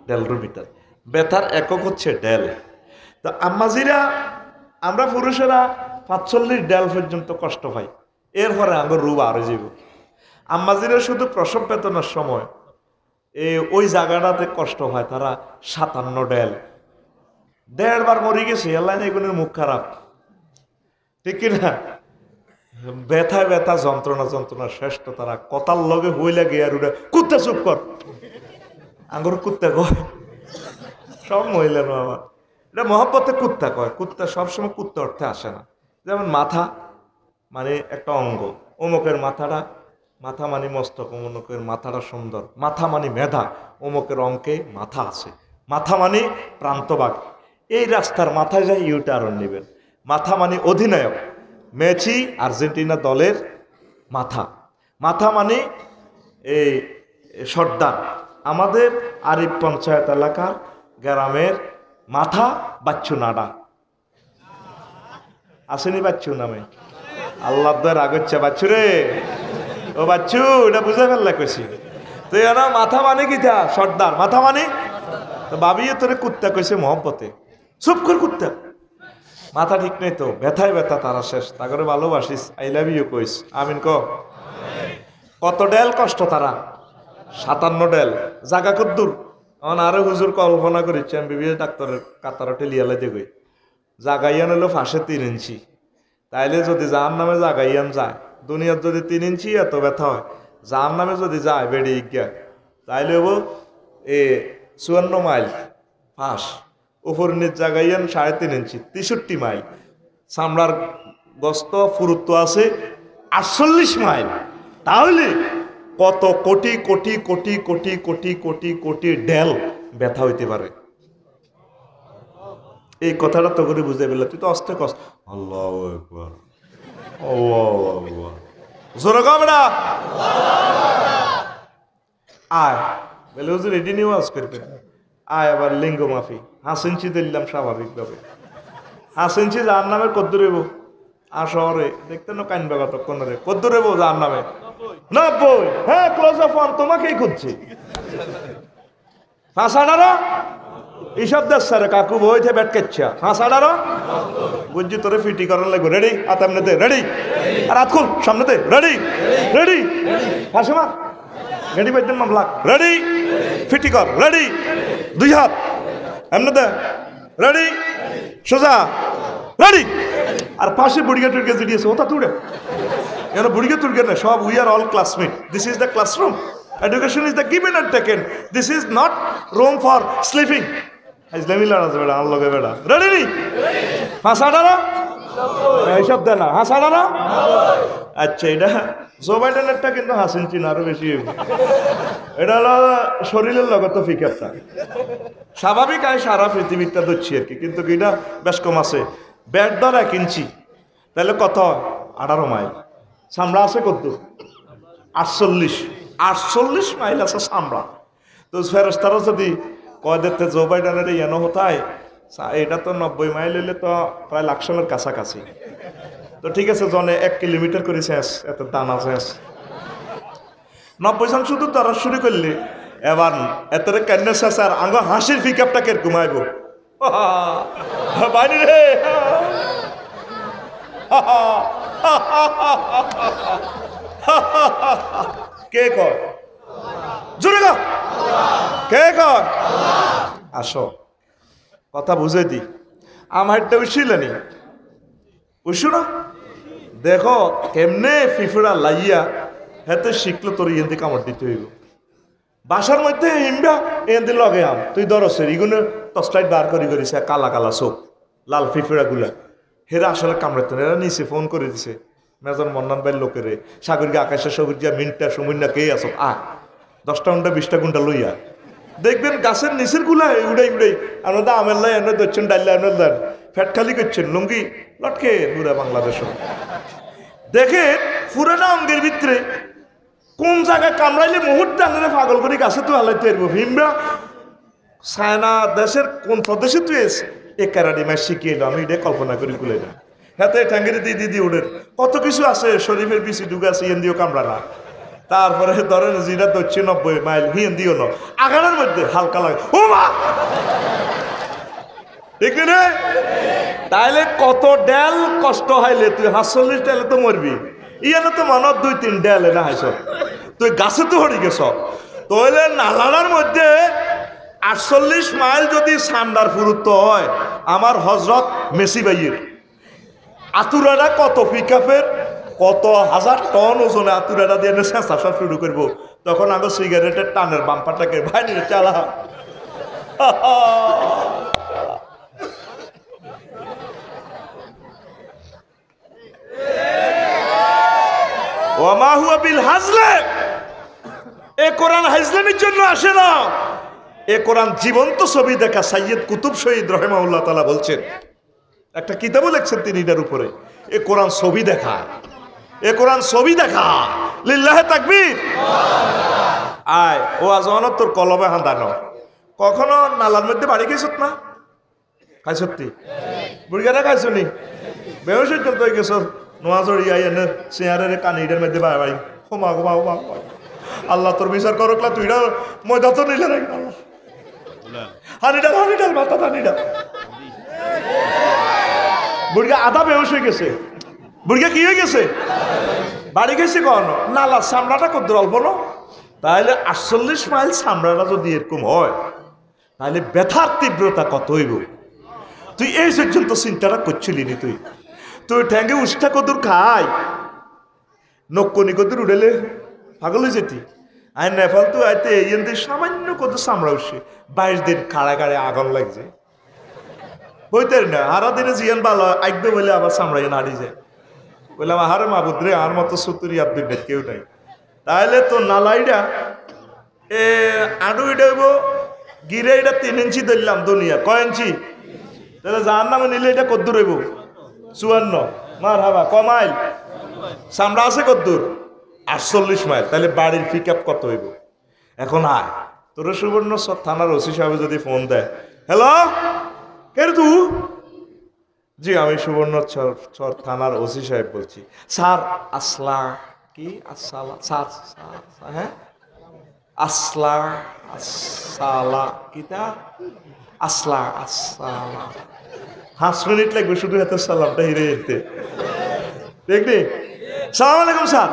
[SPEAKER 1] ডেলরোমিটার। ব্যথার একক হচ্ছে ডেল। তো আম্মাজিরা, আমরা পুরুষেরা 45 ডেল পর্যন্ত কষ্ট পাই, এরপরে আমার রূপ আরো যাব। আম্মাজিরা শুধু প্রসব বেদনার সময় ওই জায়গাটাতে কষ্ট হয়, তারা 57 ডেল। 1.5 বার মরে গেছে, আল্লাহ এগুলোর মুখ খারাপ, ঠিক কিনা? ব্যথা ব্যথা, যন্ত্রণা যন্ত্রণা, শ্রেষ্ঠ তারা কথার লগে হইলা গিয়ে আর উঠে কুত্তা চুপ কর, আঙ্গুর কুত্তা কয় সব মহিলা নো আমার, এটা মহব্বতে কুত্তা কয়। কুত্তা সবসময় কুত্তা অর্থে আসে না। যেমন মাথা মানে একটা অঙ্গ, অমুকের মাথাটা, মাথা মানে মস্তক, অমুকের মাথাটা সুন্দর, মাথা মানে মেধা, অমুকের অঙ্কে মাথা আছে, মাথা মানে প্রান্তবাগ। এই রাস্তার মাথায় যাই ইউটারন নেবেন। মাথা মানে অধিনায়ক, মেসি আর্জেন্টিনা দলের মাথা। মাথা মানে এই সর্দার। আমাদের আরিফ পঞ্চায়েত এলাকার গ্রামের মাথা বাচ্চু নাডা, আসেনি বাচ্চু নামে আল্লাহ দর আগচ্ছে বাচ্চু রে ও বাচ্চু এটা বুঝে ফেললে কইছি তুই না মাথা মানে কি থা সর্দার মাথা মানে তো ভাবিয়ে তোরে কুত্তা কইছে মহব্বতে চুপ কর কুত্তা মাথা ঠিক নেই তো ব্যথায় ব্যথা তারা শেষ তা করে ভালোবাসিস আই লাভ ইউ কইস আমিন ক কত ডেল কষ্ট তারা 57 ডেল জাগা কদ্দুর এখন আরো হুজুর কল্পনা করেছি এমবিবিএস ডাক্তারের কাতারা টেলিয়ালে দেখই জাগাইয়ান হলো ফাঁসে 3 ইঞ্চি তাইলে যদি যার নামে জাগাইয়ান যায় দুনিয়ার যদি 3 ইঞ্চি এত ব্যথা হয় যার নামে যদি যায় বেড়ে গিয়া তাইলে হবো 54 মাইল ফাঁস উপর নিচ জাগাইয়ান 3.5 ইঞ্চি 63 মাইল চামড়ার গস্ত ফুরুত্ব আছে 48 মাইল তাহলে কত কোটি কোটি কোটি কোটি কোটি কোটি কোটি ডেল ব্যথা হইতে পারে এই কথাটা তো করে বুঝে পেলে তুই তো অস্তে কষ্ট আল্লাহু আকবার আল্লাহু আকবার জোরে কও বেটা আয় বলে হুজুর এডি নিয়ে ওয়াজ করবে আয় আবার লিঙ্গ মাফি 5 ইঞ্চি দিলাম স্বাভাবিকভাবে 5 ইঞ্চি যার নামে কদ্দুর হইব আর শহরে দেখতে না কাইন বাগা তখন রে কদ্দুর হইব যার নামে 90 হ্যাঁ ক্লোজ অফ ওয়ান তোমাকেই খুঁজছি 518 এইসব দেশ স্যার কাকু বইতে ব্যাট কেচ্ছা 518 বুঝছি তোরে ফিটি করার লাগবে রেডি আতামনেতে রেডি আর হাত খুল সামনেতে রেডি রেডি ফাঁসে মার রেডি বাইতেন মামলা রেডি ফিটি কর রেডি 2 হাত এমনেতে রেডি সোজা রেডি আর পাশে বুড়িয়া টুড়িয়া জিডিয়েছে ওটা তুড়ে এখানে বুড়িয়া টুড়িয়া না সব we are all classmate this is the classroom education is the given and taken this is not room for sleeping ইসলামী লড়া বেড়া আল্লাহ বেড়া রেডি নি 518 এইসব দেয় না 518 আচ্ছা এটা জো বাইডেনেরটা কিন্তু 5 ইঞ্চি না আরো বেশি এটা হলো শরীরের লগত ফিকারটা স্বাভাবিক আয় সারা পৃথিবীটা ধরছি আর কি কিন্তু এটা বেশ কম আছে ব্যাট ধর 1 ইঞ্চি তাহলে কত 18 মাইল চামড়া আছে কত 48 মাইল আছে চামড়া তো ফেরেশতারা যদি কয় দিতে জো বাইডেনের ইয়ানো হতায় এটা তো 90 মাইল হইলে তো প্রায় লাখসনের কাছাকাছি তো ঠিক আছে জনে 1 কিলোমিটার করে শেষ এত দানা শেষ 90 জন শুধু তারা শুরু করলে এবার এত কান্না শেষ আর আঙ্গ হাসির পিকআপটা কে ঘুমাইব বাইরে রে কে কয় জোরে গো কে কয় আসো কথা বুঝে দি আমারটা উঠিলেনি উঠছো না দেখো কেমনে ফিফড়া লাইয়া হেতে শিখলো তোর ইয়েন্দি কামড় দিতে হইব বাসার মধ্যে হিমবা এন্দি লগে আম তুই ধরছের ইগুনে টর্চলাইট বার করিছে কালা কালা চোখ লাল ফিফড়া গুলা হেরা আসলে কামড়াতে এরা নিচে ফোন করে দিছে মেজন মন্নান ভাইয়ের লোকেরে সাগরকে আকাশে সবুজিয়া মিনটা সমুন্না কে আস 10টা ঘন্টা 20টা ঘন্টা লইয়া দেখবেন গাছের নিচের গুলা উড়াই আমরা আমের লাই এনে ধরছেন ডাল্লা এনে দেন ফ্যাট খালি করছেন লুঙ্গি লটকে পুরা বাংলাদেশ দেখে পুরানা অঙ্গের ভিতরে কোন জায়গায় কামড়াইলে মুহূর্তে আনলে পাগল করে গাছে তো হালাইতে পারবো ভীমরা চায়না দেশের কোন প্রদেশে তুই এ ক্যারাডি ম্যাচ শিখিয়ে এলো আমি এটা কল্পনা করি কুলে না হাতে ঠ্যাঙ্গের দিদি ওদের কত কিছু আছে শরীফের পিছিয়ে ঢুকে আছে ইয়েন দিও কামড়া না তারপরে ধরেন যেটা ধরছে 90 মাইল হিয়েন দিও না আগানের মধ্যে হালকা লাগে ও মা ঠিক না তাইলে কত ডেল কষ্ট হাইলে তুই 48 ডেলে তো মরবি ইয়ানো তো মনে 2-3 ডেলে না হাইছ তুই গাছে তো হরি গেছ তাহলে নালানার মধ্যে 48 মাইল যদি সান্ডার ফুরুত্ব হয় আমার হজরত মেসি ভাইয়ের আতুরাটা কত পিকআপের কত হাজার টন ওজনে আতুরাটা দিয়ে চেঁচা সব শুরু করবো তখন আগে সিগারেটের টানের বাম্পারটাকে ভাই নিয়ে চালা ওমা হুয়া বিল হাজলে এ কোরআন হাজলামির জন্য আসে না এ কোরআন জীবন্ত ছবি দেখা সাইয়্যিদ কুতুব শহীদ রাহিমাহুল্লাহ তাআলা বলছেন একটা কিতাবও লিখছেন তিনি এটার উপরে এ কোরআন ছবি দেখা এ কোরআন ছবি দেখা লিল্লাহে তাকবীর আয় ও আজওয়ানত তোর কলবে হাঁদানো কখনো নালার মধ্যে বাড়ি খাইছত না খাইছতি বুড়িগাটা খাইছনি বেহস হয়ে গেছ নোয়া জড়িয়ে এনে চেয়ারের কানিটার মধ্যে ভাই ভাই হোমা গোমা হোমা আল্লাহ তোর বিচার করকলা তুইরা ময়দা তো নিলে রাখ আল্লাহ হানিডাল মাথা হানিডাল বুড়িয়া আধা বেহস হয়ে গেছে বুড়িয়া কি হয়ে গেছে বাড়ি গেছে কন নালা চামড়াটা কত অল্প না তাহলে 48 মাইল চামড়াটা যদি এরকম হয় তাহলে ব্যথার তীব্রতা কত হইব তুই এই পর্যন্ত চিন্তাটা করছিলি নি তুই ঠ্যাঙ্গে উষ্ঠা কদুর খাই নক্কনি কদুর উড়েলে পাগল হয়ে যেতি আর নেপাল তো আইতে এদের সামান্য কত চামড়া উঠছে 22 দিন কাড়া কাড়ে আগুন লাগছে হইতে না হারা দিনে জিয়ান ভালো আইকবে বলে আবার চামড়াই নাড়ি যায় বললাম আহারে মাবুদ্রে আর মতো সত্তরি আর দুই কেউ নাই তাহলে তো নালাইটা আডু ইডাইব গিরে এটা 3 ইঞ্চি ধরলাম দুনিয়া কয় ইঞ্চি তাহলে যার নামে নিলে এটা কদ্দুর হইব 54 মার হাবা ক মাইল চামড়া আছে কদ্দুর 48 মাইল তাহলে বাড়ির পিক আপ কত হইব এখন আয় তোর সুবর্ণ থানার ওসি সাহেব যদি ফোন দেয় হ্যালো কে রে তুই জি আমি সুবর্ণ থানার ওসি সাহেব বলছি স্যার আসলা কি আসসালা স্যার হ্যাঁ আসলা আসসালা কিতা আসলা আসসালা 5 মিনিট লাগবে শুধু এত সালামটা হিরে যেতে দেখবি সালাম আলাইকুম স্যার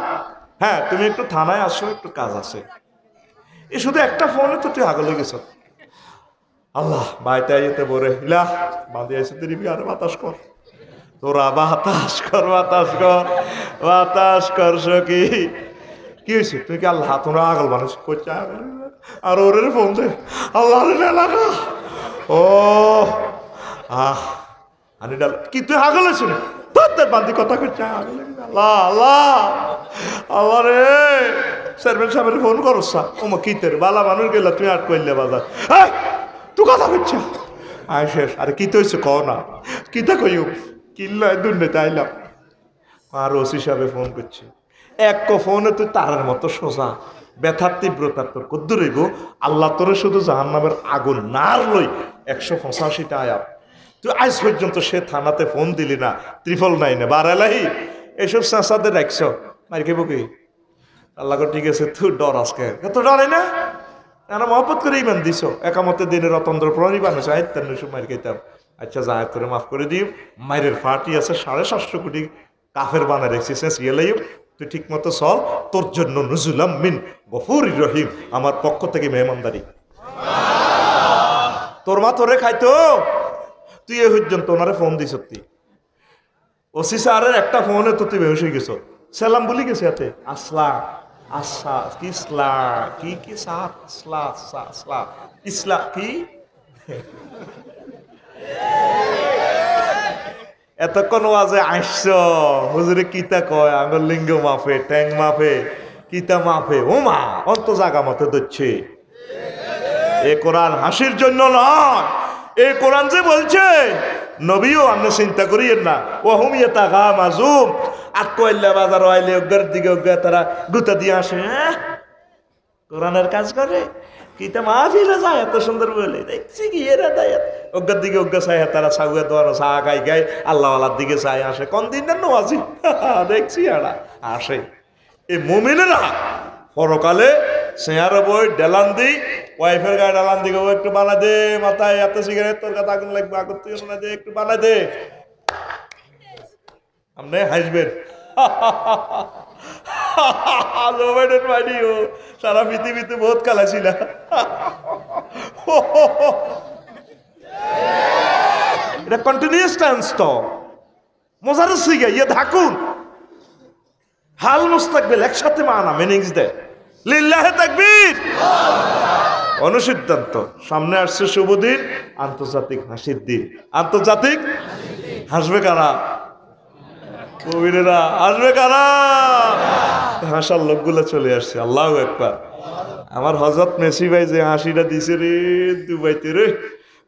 [SPEAKER 1] হ্যাঁ তুমি একটু থানায় আসো একটু কাজ আছে এ শুধু একটা ফোনে তো তুই আগলে গেছ আল্লাহ বাইতে আইতে বলে ইলা বাঁধে এসে তুই আর বাতাস কর তোরা বাতাস কর সকি কি হয়েছে তুই কি আল্লাহ তোরা আগল মানুষ করছে আর ওরে ফোন দে আল্লাহ এলাকা ও আনি ডাল কি তুই আগল আছিস না তোর বান্দি কথা করছে আল্লাহ আল্লাহ আল্লাহ রে চেয়ারম্যান সাহেবের ফোন করছ ও মা কি তোর বালা মানুষ গেলা তুই আট করলে বাজার তুই কথা করছ আয় শেষ আরে কি তো হয়েছে কও না কিতা কইও কিল্লা দুর্নীতি আইলাম আর ওসি সাহেবে ফোন করছে এক ফোনে তুই তারার মতো সোজা ব্যথার তীব্রতার তোর কদ্দুর হইব আল্লাহ তোরে শুধু জাহান্নামের আগুন নার লই 185টা আয়াত তুই আজ পর্যন্ত সে থানাতে ফোন দিলি না 999 বারালাহি এসব চাষাদের রাখছ মার খেব কি আল্লাহ ঠিক আছে তুই ডর আজকে এত ডরে না এরা মহব্বত করে ইমান দিছ একামতে দিনের অতন্ত্র প্রহরী বানিয়েছ আয়ত্তার মার খেতাম আচ্ছা যা তোরে মাফ করে দিই মায়ের ফাটি আছে 750 কোটি কাফের বানা রেখেছিস ইয়েলাইব তুই ঠিক মতো চল তোর জন্য নুজুলাম মিন গফুরির রহিম আমার পক্ষ থেকে মেহমানদারি তোর মা তোরে খাইতো তুই এ পর্যন্ত ওনারে ফোন দিস তুই ওসি স্যারের একটা ফোনে তো তুই বেহুশ হয়ে গেছ সালাম বলি গেছে এতে আসলা আসা কি ইসলা কি কি সাত আসলা আসলা ইসলা কি এতক্ষণ ওয়াজে আসছ হুজুরে কিতা কয় আঙুল লিঙ্গ মাফে ট্যাং মাফে কিতা মাফে ও মা অন্ত জাগা মতো দিচ্ছে এ কোরআন হাসির জন্য নয় এ কোরআন যে বলছে নবীও আমরা চিন্তা করিয়েন না ওহুম ইয়াতাগা মাজুম আটকইল্লা বাজার আইলে অগ্গার দিকে অগ্গা তারা গুতা দিয়ে আসে কোরআনের কাজ করে কিতা মাহফিলে যায় এত সুন্দর বলে দেখছি কি এরা দেয় অজ্ঞার দিকে অজ্ঞা চাই তারা সাগুয়া দোয়ানো চা গাই গাই আল্লাহওয়ালার দিকে চাই আসে কোন দিন না নওয়াজি দেখছি এরা আসে এই মুমিনেরা পরকালে চেয়ার বই ডেলান দি ওয়াইফের গায়ে ডেলান দিকে একটু বানা দে মাথায় এত সিগারেট তোর কাছে আগুন লাগবে আগুন তুই বানা দে একটু বানা দে আপনি হাসবেন সারা পৃথিবীতে বহুত খেলা ছিল এটা কন্টিনিউয়াস টেন্স তো মজার সিগে ইয়ে থাকুন হাল মুস্তাকবিল একসাথে মানা মিনিংস দেয় লিল্লাহে তাকবীর অনুসিদ্ধান্ত সামনে আসছে শুভ দিন আন্তর্জাতিক হাসির দিন আন্তর্জাতিক হাসবে কারা কবিরেরা আসবে কারা হাসার লোকগুলো চলে আসছে আল্লাহু আকবার আমার হযরত মেসি ভাই যে হাসিটা দিছে রে দুবাইতে রে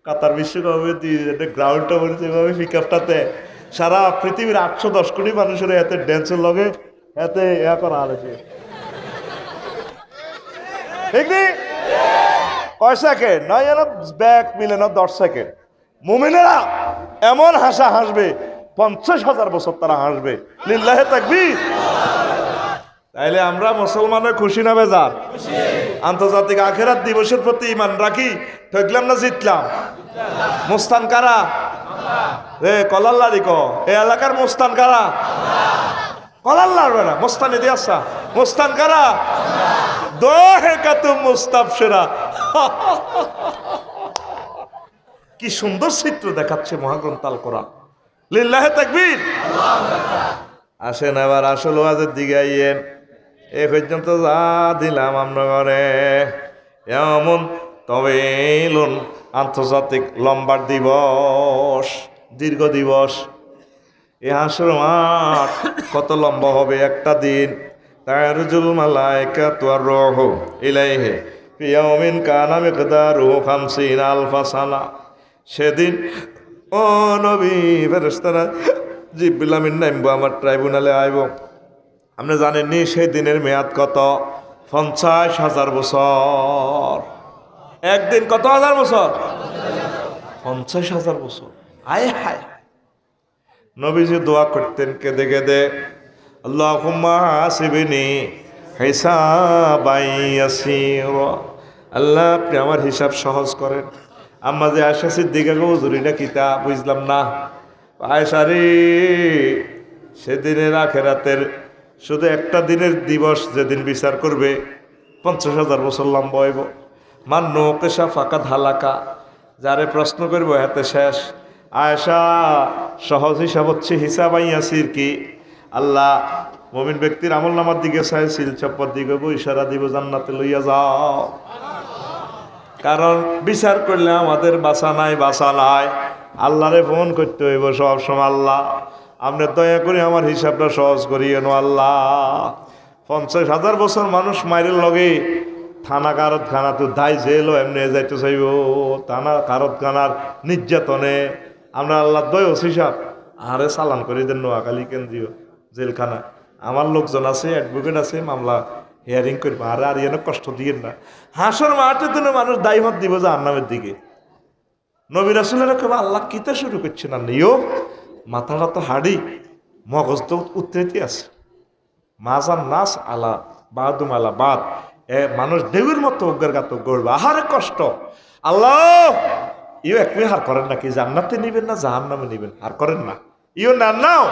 [SPEAKER 1] কাতার বিশ্বকাপে গ্রাউন্ডটা বলছে এভাবে পিকআপটাতে সারা পৃথিবীর 810 কোটি মানুষের এতে ড্যান্সের লগে এতে ইয়া করা আছে ঠিক নেই কয় সেকেন্ড নয় যেন ব্যাক মিলে না 10 সেকেন্ড মুমিনেরা এমন হাসা হাসবে 50,000 বছর তারা হাসবে। লিল্লাহে তাকবীর। তাইলে আমরা মুসলমানের খুশি না বেজার? আন্তর্জাতিক আখেরাত দিবসের প্রতি ঈমান রাখি। ঠকলাম না জিতলাম? মুস্তান কারা? কলাল্লারি ক এই এলাকার মুস্তান কারা? কলাল্লার বেড়া মুস্তানি দিয়াসা। মুস্তান কারা? দোহে কাতুম মুস্তাবশিরা। কি সুন্দর চিত্র দেখাচ্ছে মহাগ্রন্থ আল কোরআন। লিল্লাহে তাকবীর। আসেন এবার আসল ওয়াজের দিকে আইয়েন। এ পর্যন্ত যা দিলাম আমরা ঘরে এমন তবে আন্তর্জাতিক লম্বার দিবস, দীর্ঘ দিবস। এ হাসর মাঠ কত লম্বা হবে একটা দিন। তারজুল মালাইকাতু ওয়ার রূহু ইলাইহি ফি ইয়াউমিন কানা মিকদারুহু 50 আলফা সানা। সেদিন ও নবী ফেরেশতারা জিবরিল আমিন নামবো আমার ট্রাইব্যুনালে আইব। আপনি জানেননি সেই দিনের মেয়াদ কত? 50,000 বছর। একদিন কত হাজার বছর? 50,000 বছর। আয় হায়। নবীজি দোয়া করতেন কেঁদে কেঁদে, আল্লাহুম্মা হাসিবনি হিসাবান ইয়াসীরা। আল্লাহ আপনি আমার হিসাব সহজ করেন। আম্মা যে আয়েশা সিদ্দিকা গো হুজুরিটা কিতা বুঝলাম না। আয়েশা রে, সেদিনের আখেরাতের শুধু একটা দিনের দিবস যেদিন বিচার করবে 50,000 বছর লম্বা হইব। মান নৌকেশা ফাঁকাত হালাকা, যারে প্রশ্ন করব হাতে শেষ। আয়েশা সহজ হিসাব হচ্ছে হিসাব আইয়াসির কি? আল্লাহ মুমিন ব্যক্তির আমল নামার দিকে চাই, সিল চপ্পর দিকে ইশারা দিব জান্নাতে লইয়া যাও। কারণ বিচার করলে আমাদের বাসা নাই, বাসা নাই। আল্লাহরে ফোন করতে হইব সব সময়, আল্লাহ আপনি দয়া করে আমার হিসাবটা সহজ করিয়ে নো আল্লাহ। 50,000 বছর মানুষ মাইরের লগে থানা কারতখানা তো দায় জেলও এমনি যাইতে চাইব। থানা কারতখানার নির্যাতনে আমরা আল্লাহ দয় হিসাব আরে চালান করে দেন নোয়াখালী কেন্দ্রীয় জেলখানা। আমার লোকজন আছে, অ্যাডভোকেট আছে, মামলা হিয়ারিং করবো। আরে আর এনে কষ্ট দিয়ে না। হাসর মাঠে তো মানুষ দায়মত দিব জাহান্নামের দিকে। নবী রাসূলেরা কেবল আল্লাহ কিতা শুরু করছে না, নিও মাথাটা তো হাড়ি, মগজ তো উত্তেতি আছে। মাজান নাস আলা বাদুম আলা বাদ, মানুষ ঢেউয়ের মতো অজ্ঞার গাত গড়বে। আহারে কষ্ট। আল্লাহ ইও একই হার করেন নাকি? জান্নাতে নিবেন না জাহান্নামে নিবেন? হার করেন না। ইও না নাও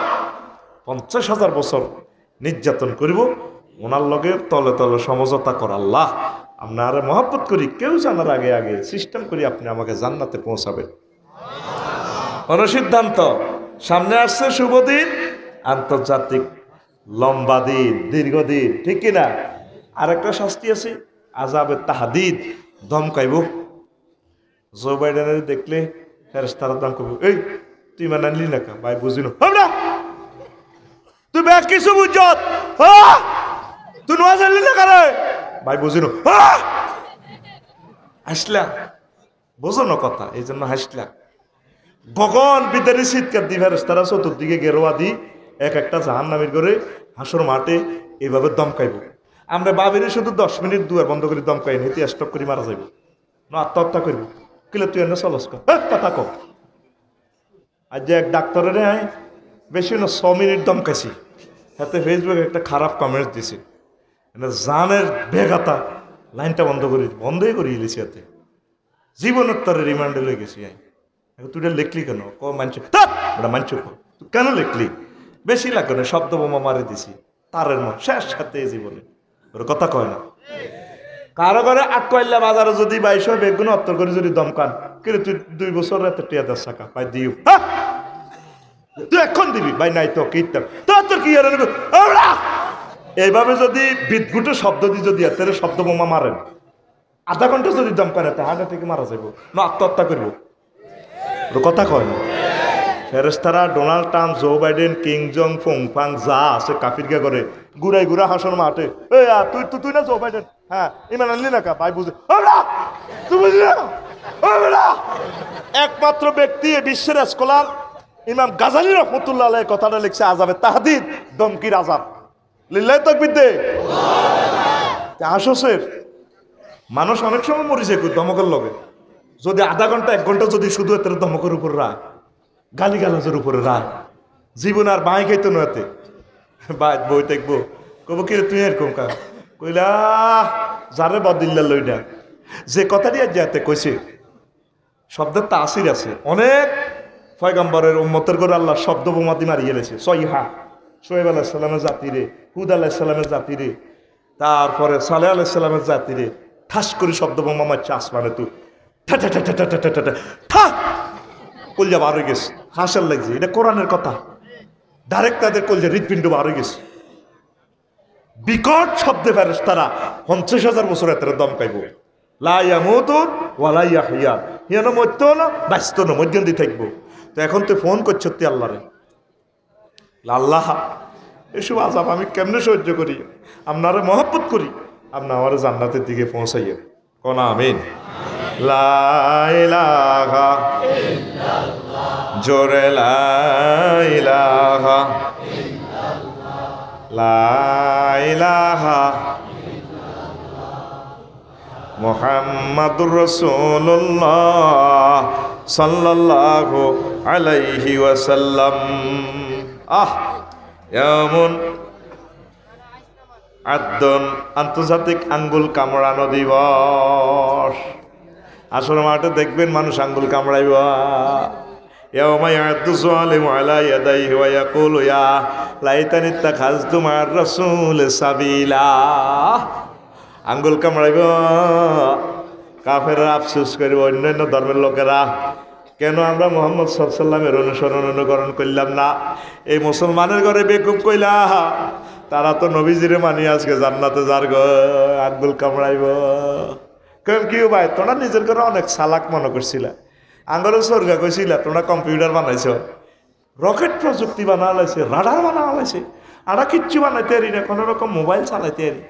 [SPEAKER 1] 50,000 বছর নির্যাতন করিব, ওনার লগে তলে তলে সমঝোতা কর। আল্লাহ আপনার মহব্বত করি, কেউ জানার আগে আগে সিস্টেম করি আপনি আমাকে জান্নাতে পৌঁছাবেন। সিদ্ধান্ত সামনে আসছে শুভ দিন, আন্তর্জাতিক লম্বা দিন, দীর্ঘদিন, ঠিক কিনা? আরেকটা শাস্তি আছে, আযাবে তাহদিদ, ধমকাইব। জো বাইডেনের দেখলে ফেরেশতারা দাম করবো, এই তুই মানে আনলি না কা ভাই বুঝিনো আমরা তুই ব্যাগ কিছু বুঝত, তুই নোয়া জানলি না কারে ভাই বুঝিনো হাসলা, বোঝো না কথা, এই জন্য হাসলা। গগন বিদারি শীতকার দি ফেরেশতারা চতুর্দিকে গেরোয়া দি এক একটা জাহান্নামীর করে হাসর মাঠে এইভাবে দমকাইব। আমরা বাবিরে শুধু 10 মিনিট দুয়ার বন্ধ করে দমকাই নিতে স্টপ করে মারা যাইব না, আত্মহত্যা করব। কিলে তুই এনে চলস কথা কম। আজ যে এক ডাক্তারের বেশি না 6 মিনিট দমকাইছি, হাতে ফেসবুকে একটা খারাপ কমেন্ট দিছি, জানের বেগাতা লাইনটা বন্ধই করে ইলিছি হাতে জীবনের তরে রিমান্ডে লয়ে গেছি। তুই লিখলি কেন? ক মানছ মানছ তুই কেন লিখলি? বেশি লাগে না, শব্দ বোমা মারে দিছি তারের মন শেষ সাথে জীবনে। ওর কথা কয় না। কারো ঘরে আটকাইলা বাজারে যদি 22 বেগুন অত্তর করে যদি দমকান, কিন্তু তুই 2 বছর রাতে টিয়া 10 টাকা পাই দিও, তুই এখন দিবি ভাই নাই তো কি তোর কি এইভাবে যদি বিদ্যুটের শব্দ দিয়ে যদি এত শব্দ বোমা মারেন, আধা ঘন্টা যদি দমকান এত হার্ট অ্যাটাকে মারা যাইব না আত্মহত্যা করবো। কথা কয় না। ফেরেশতারা Donald Trump, Joe Biden, Kim Jong ফং ফাং যা আছে কাফিরকে করে ঘুরাই ঘুরা হাসর মাঠে, তুই না জো বাইডেন, হ্যাঁ ইমান আনলি না কা ভাই বুঝে তুই বুঝলি না। একমাত্র ব্যক্তি বিশ্বের স্কলার ইমাম গাজালি রহমতুল্লাহ আলাইহি কথাটা লিখছে, আযাবে তাহদিদ, ধমকির আযাব। লিল্লাহি তাকবীর দে। হাসসের মানুষ অনেক সময় মরিছে ধমকের লগে, যদি আধা ঘন্টা 1 ঘন্টা যদি শুধু এত ধমকের উপর রায়, গালিগালাজের উপরে রায়, জীবন আর বাঁই খাইতো নাতে বই দেখবো কব কি তুই এরকম কা কইলা যারে বদিল্লা লইডা যে কথাটি আজ যাতে কইছে শব্দের তাসির আছে অনেক পয়গম্বরের উম্মতের করে আল্লাহ শব্দ বোমাতি মারি গেলেছে সহিহা সোহেব আলাইসাল্লামের জাতিরে হুদ আলাইসাল্লামের জাতিরে তারপরে সালেহ আলাইসাল্লামের জাতিরে ঠাস করে শব্দ বোমা মারছে আসমানে তুই ঠা ঠা ঠা ঠা ঠা ঠা ঠা ঠা ঠা কলজা বার হয়ে গেছে হাসার লাগছে এটা কোরআনের কথা ডাইরেক্ট তাদের কলজা হৃদপিণ্ড বার হয়ে গেছে বিকট শব্দে ফেরেশতারা 50,000 বছর এত দম পাইব লাইয়া মতুন ওয়ালাইয়া হিয়া হিয়ান মরতো না ব্যস্ত না মধ্যে থাকবো তো এখন তুই ফোন করছ তুই আল্লাহরে আল্লাহ এসব আজাব আমি কেমনে সহ্য করি আপনারা মহব্বত করি আপনি আমার জান্নাতের দিকে পৌঁছাইয়া কোন আমিন লা ইলাহা ইল্লাল্লাহ জোরে লা ইলাহা ইল্লাল্লাহ লা ইলাহা মুহাম্মাদুর রাসূলুল্লাহ সাল্লাল্লাহু আলাইহি ওয়াসাল্লাম এমন আন্তর্জাতিক আঙ্গুল কামড়ানো দিবস আসর মাঠে দেখবেন মানুষ আঙ্গুল কামড়াইব আঙ্গুল কামড়াইব কাফেররা আফসোস করব অন্যান্য ধর্মের লোকেরা কেন আমরা মোহাম্মদ সাল্লামের অনুকরণ করলাম না এই মুসলমানের ঘরে বেকুব কইলা তারা তো নবীজিরে মানি আজকে জান্নাতে যার গো আঙ্গুল কামড়াইব কেন কি ভাই তোমরা নিজের ঘরে অনেক চালাক মনে করছিল আঙ্গুল স্বর্গা কইছিল তোমরা কম্পিউটার বানাইছ রকেট প্রযুক্তি বানালাইছে রাডার বানালাইছে আর কিচ্ছু বানাইতে পারি না কোনো রকম মোবাইল চালাইতে পারি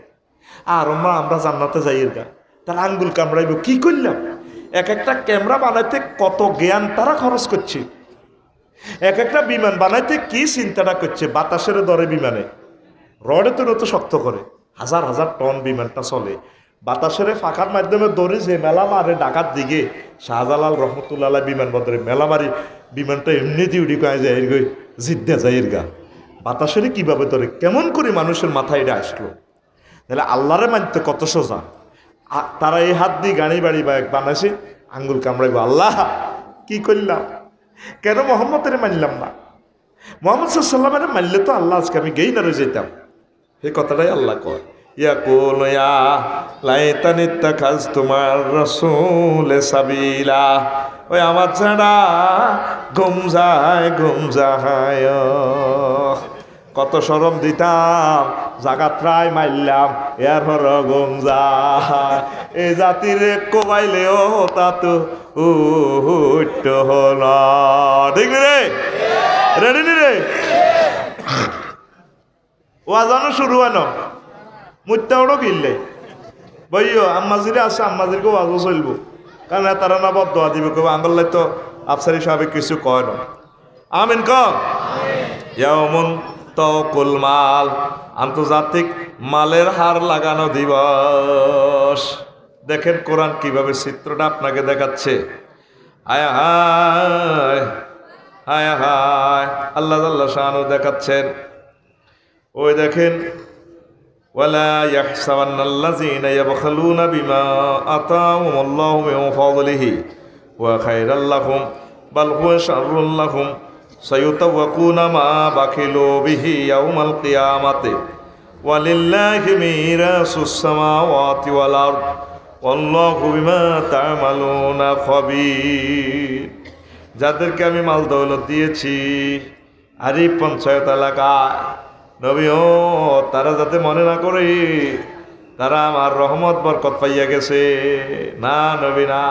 [SPEAKER 1] আর আমরা জান্নাতে যাই গা তার আঙ্গুল কামড়াইব কি করলাম এক একটা ক্যামেরা বানাইতে কত জ্ঞান তারা খরচ করছে এক একটা বিমান বানাইতে কি চিন্তাটা করছে বাতাসের দরে বিমানে রডে তো শক্ত করে হাজার হাজার টন বিমানটা চলে বাতাসের ফাঁকার মাধ্যমে দৌড়ে যে মেলা মারে ঢাকার দিকে শাহজালাল রহমতুল্লাহ বিমানবন্দরে মেলা মারি বিমানটা এমনি ডিউটি কয়ে যায় গই জিদ্দা যায় গা বাতাসের কিভাবে ধরে কেমন করে মানুষের মাথায় এটা আসলো তাহলে আল্লাহরে মানতে কত সোজা তারা এই হাত দিয়ে গাড়ি বাড়ি বাইক বানাইছে আঙ্গুল কামড়াইব আল্লাহ কি করলাম কেন মোহাম্মদের মানলাম না মোহাম্মদ সাল্লামের মানলে তো আল্লাহ আজকে আমি গেই না রয়ে যেতাম এই কথাটাই আল্লাহ কয় ইয়াকুল ইয়া লাইতানি তাখাজতুমার রাসূল সাবিলা ওই আমার ছাড়া ঘুম যায় কত শরম দিতাম জাগা প্রায় মারলাম এর হর ঘুম যায় এই জাতির কোবাইলেও তা তো উঠ্ট হল ঠিক রে রেডি নি রে ওয়াজানো শুরু হলো মুত্তাওড়ো কিনলে বইও আম্মাজিরে আছে আম্মাজিরকে ওয়াজও চলবো কারণ তারা না বদয়া দিবে কবে আঙ্গল্লাই তো আফসারি সাহেব কিছু কয় না আমিন কম ইয়াউমুন তাওকুল মাল আন্তর্জাতিক মালের হার লাগানো দিবস দেখেন কোরআন কিভাবে চিত্রটা আপনাকে দেখাচ্ছে আয় হায় হায় হায় আল্লাহ আল্লাহ শানু দেখাচ্ছেন ওই দেখেন ওয়ালা ইয়াহসাবান্নাল্লাযীনা ইয়াবখালুনা বিমা আতাহুমুল্লাহু মিন ফাদলিহি ওয়া খায়রাল লাহুম বাল হুয়া শাররুল লাহুম সায়ুতাওয়াকুনা মা বাখিলু বিহি ইয়াউমাল কিয়ামাতি ওয়ালিল্লাহি মিরাসুস সামাওয়াতি ওয়াল আরদ ওয়াল্লাহু বিমা তা'মালুনা খাবীর যাদেরকে আমি মাল দৌলত দিয়েছি আর এই পঞ্চায়েত এলাকায় নবী ও তারা যাতে মনে না করে তারা আমার রহমত বরকত পাইয়া গেছে না নবী না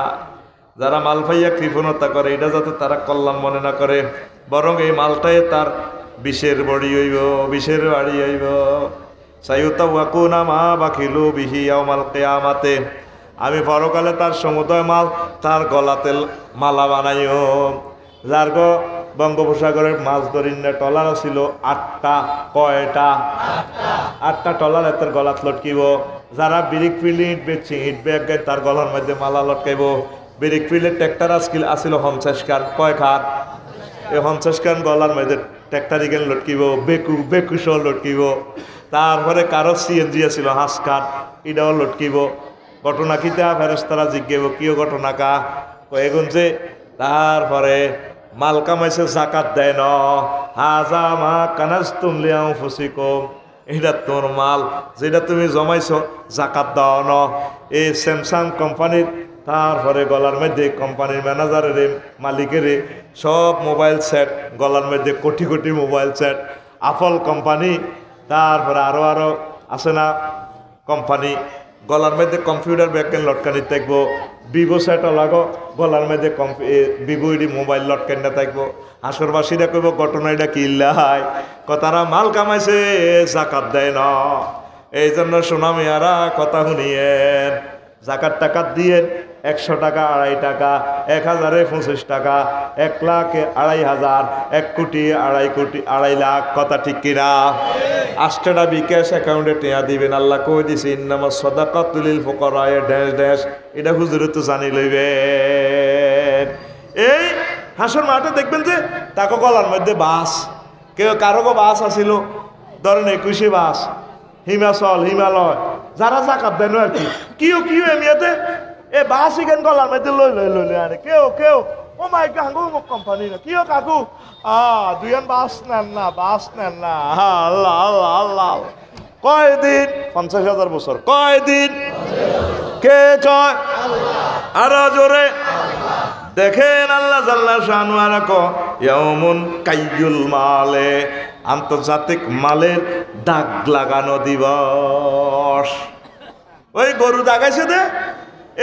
[SPEAKER 1] যারা মাল পাইয়া কৃপণতা করে এটা যাতে তারা কল্যাণ মনে না করে বরং এই মালটাই তার বিষের বড়ি হইব বিষের বাড়ি হইব সাইয়ুতাওয়াকুনা মা বাখিলু বিহি ইয়াউমাল কিয়ামাতে আমি পরকালে তার সমুদয় মাল তার গলাতে মালা বানাইও যার গো বঙ্গোপসাগরের মাছ ধরিনা টলার ছিল 8টা কয়টা 8টা টলার এর গলাত লটকিব যারা বিরিক ফিলি ইট বেচি ইট ব্যাগ তার গলার মধ্যে মালা লটকাইব বিরিক ফিলের ট্র্যাক্টর আসছিল 50 খান কয় খান এই 50 খান গলার মধ্যে ট্যাক্টারিকেন লটকিব, বেকুশও লটকিব, তারপরে কারো সিএনজি আছিল হাসকার, এটাও লটকিব। ঘটনা কিতা ফেরেশতারা জিজ্ঞেব কিও ঘটনা কা কয়েগুন যে তারপরে মাল কামাইছে জাকাত দেয় ন, হাজা মা কানাজতুম লিআনফুসিকুম, এটা তোর মাল যেটা তুমি জমাইছো জাকাত দাও ন। এই স্যামসাং কোম্পানির তারপরে গলার মধ্যে কোম্পানির ম্যানেজারের মালিকের সব মোবাইল সেট, গলার মধ্যে crore crore mobile set, আপল company, তারপরে আরো আছে না কোম্পানি, গলার মধ্যে কম্পিউটার ব্যাগকেন লটকানি থাকবো, ভিভো সেট লাগো গলার মধ্যে ভিভো ইডি মোবাইল লটকানি থাকবো। হাসরবাসীরা কইব ঘটনা এটা কি লাই, তারা মাল কামাইছে জাকাত দেয় না। এই জন্য সোনামিয়ারা কথা শুনিয়েন, জাকাত টাকাত দিয়ে 100 টাকা 2.5 টাকা, 1000-এ 25 টাকা, 1 লাখে 2,500, 1 কোটি 2.5 কোটি 2.5 লাখ, কথা ঠিক কিনা? 8 টাকা বিকাশ অ্যাকাউন্টে টেয়া দিবেন। আল্লাহ কই দিছে ইন্নামাস সাদাকাতুল লিল ফুকারা ড্যাশ, এটা হুজুরে তো জানি লইবেন। এই হাসর মাঠে দেখবেন যে তাকে গলার মধ্যে বাস, কেউ কারো বাস আসিল ধরেন 21 বাস, হিমাচল হিমালয়, যারা জাকাত দেন আর কি কিও এমিয়াতে এ বাস ইগেন গলার মধ্যে লই আরে কেউ ও মাই গাঙ্গু কোম্পানি না কিও কাকু দুইজন বাস নেন না আল্লাহ আল্লাহ আল্লাহ। কয়দিন? 50,000 বছর। কয়দিন? কে কয়? আরো জোরে দেখেন আল্লাহ জাল্লা শানু আরাকো ইয়াউমুন কাইয়ুল মালে, আন্তর্জাতিক মালের দাগ লাগানো দিবস। ওই গরু দাগাইছে দে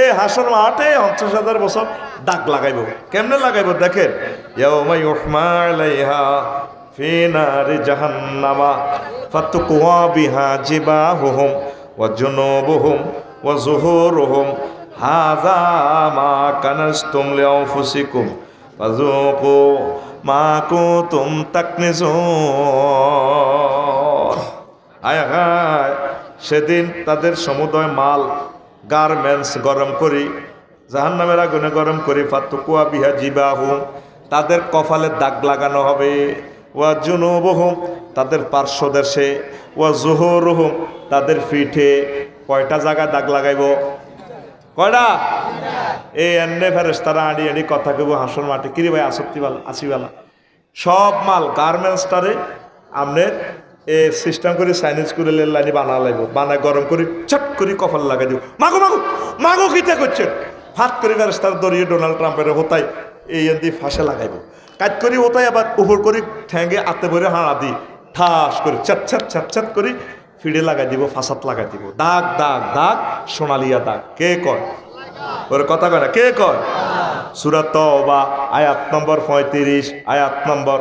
[SPEAKER 1] এই হাসর মাঠে 50,000 বছর দাগ লাগাইব। কেমনে লাগাইব দেখেন, ইয়াউমা ইউহমা আলাইহা ফি নারি জাহান্নামা ফাতুকুয়া বিহা জিবাহুহুম ওয়া জুনুবুহুম ওয়া যুহুরুহুম হাযা মা কানাজতুম লিআনফুসিকুম ফাযুকু মা কুনতুম তাকনিজুন। আয় হায়, সেদিন তাদের সমুদয় মাল গার্মেন্টস গরম করি, জাহান্নামের আগুনে গরম করি, ফাতুকুয়া বিহা জিবাহুম, তাদের কপালে দাগ লাগানো হবে, ওয়া জুনুবুহুম, তাদের পার্শ্বদেশে, ওয়া যুহুরুহুম, তাদের পিঠে। কয়টা জায়গায় দাগ লাগাইব? কয়টা? এই এনে ফেরেশতারা আড়ি কথা কইব হাসর মাঠে, কিরে ভাই আসিবালা সব মাল গার্মেন্টসটারে আপনার এ সিস্টেম করে চাইনিজ করে লাইনি বানা লাগবে, বানায় গরম করে চট করে কপাল লাগাই দিব। মাগো কিতা করছেন? ফাট করে ফেরেশতারা দরিয়ে ডোনাল্ড ট্রাম্পের হতাই এই এদি ফাঁসে লাগাইব, কাজ করি হতাই আবার উপর করে ঠ্যাঙ্গে আতে ভরে হাঁড়া দি ঠাস করে ছাট করে ফিডে লাগাই দিব, ফাঁসাত লাগাই দিব, দাগ দাগ দাগ সোনালিয়া দাগ। কে কয়? ওর কথা কয় না, কে কয়? সূরা তাওবা আয়াত নম্বর 35, আয়াত নম্বর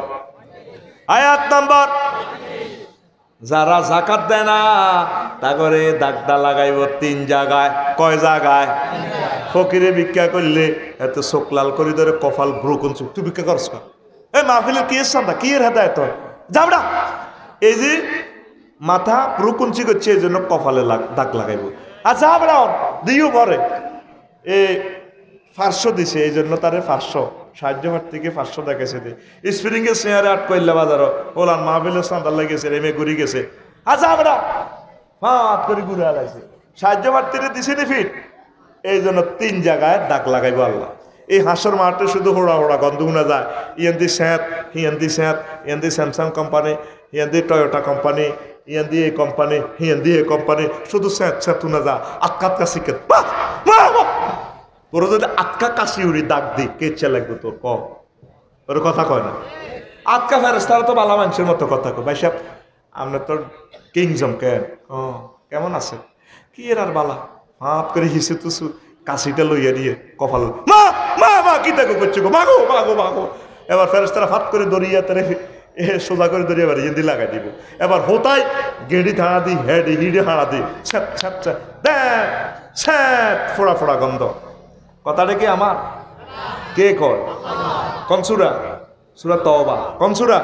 [SPEAKER 1] যারা জাকাত দেয় না তা করে দাগদা লাগাইব 3 জায়গায়। কয় জায়গায়? ফকিরে ভিক্ষা করলে এত চোখ লাল করে ধরে কপাল ব্রুকুন চোখ, তুই ভিক্ষা করছ এই মাহফিলের কি সান্দা কি এর হেদায়ত যাবড়া, এই যে মাথা ব্রুকুঞ্চি করছে এই জন্য কপালে দাগ লাগাইব। আচ্ছা যাবড়া দিও পরে এ 500 দিছে এই জন্য তারে 500 সাহায্য হাট থেকে 500 দেখেছে দে স্প্রিং এর শেয়ারে 8 কইলা বাজারও ওলান মাহফিলের সান্দা লাগেছে রেমে ঘুরি গেছে। আচ্ছা আমরা হাত করে ঘুরে আলাইছে সাহায্য হাট থেকে দিছে নি ফিট, এই জন্য 3 জায়গায় দাগ লাগাইব আল্লাহ। এই হাসর মাঠে শুধু হোড়া গন্ধ গুনা যায়, ইয়ান্দি স্যাঁত ইয়ান্দি স্যামসাং কোম্পানি, ইয়ান্দি টয়োটা কোম্পানি, ইয়ান্দি এই কোম্পানি, ইয়ান্দি এই কোম্পানি, শুধু স্যাঁত না যা আটকাত কাশি কে তোর যদি আটকা কাশি উড়ি দাগ দি কে ইচ্ছা লাগবে তোর? ওর কথা কয় না। আটকা ফেরেশতারা তো বালা মানুষের মতো কথা কয়, ভাই সাহেব আপনি তোর কিংজম কেমন আছে? কি এর আর বালা হাত করে হিসে তুসু কাশিটা লইয়া দিয়ে কপাল মা কি দেখো করছে গো মাগো। এবার ফেরেশতারা ফাত করে দরিয়া তারে সোজা করে দরিয়া বাড়ি হিন্দি লাগাই দিব। এবার হোতাই গেড়ি থাড়া দি হেডি হিডে হাড়া দি স্যাট ফোড়া গন্ধ। কথাটা কি আমার? কে কয়? কোন সূরা? সূরা তাওবা। কোন সূরা?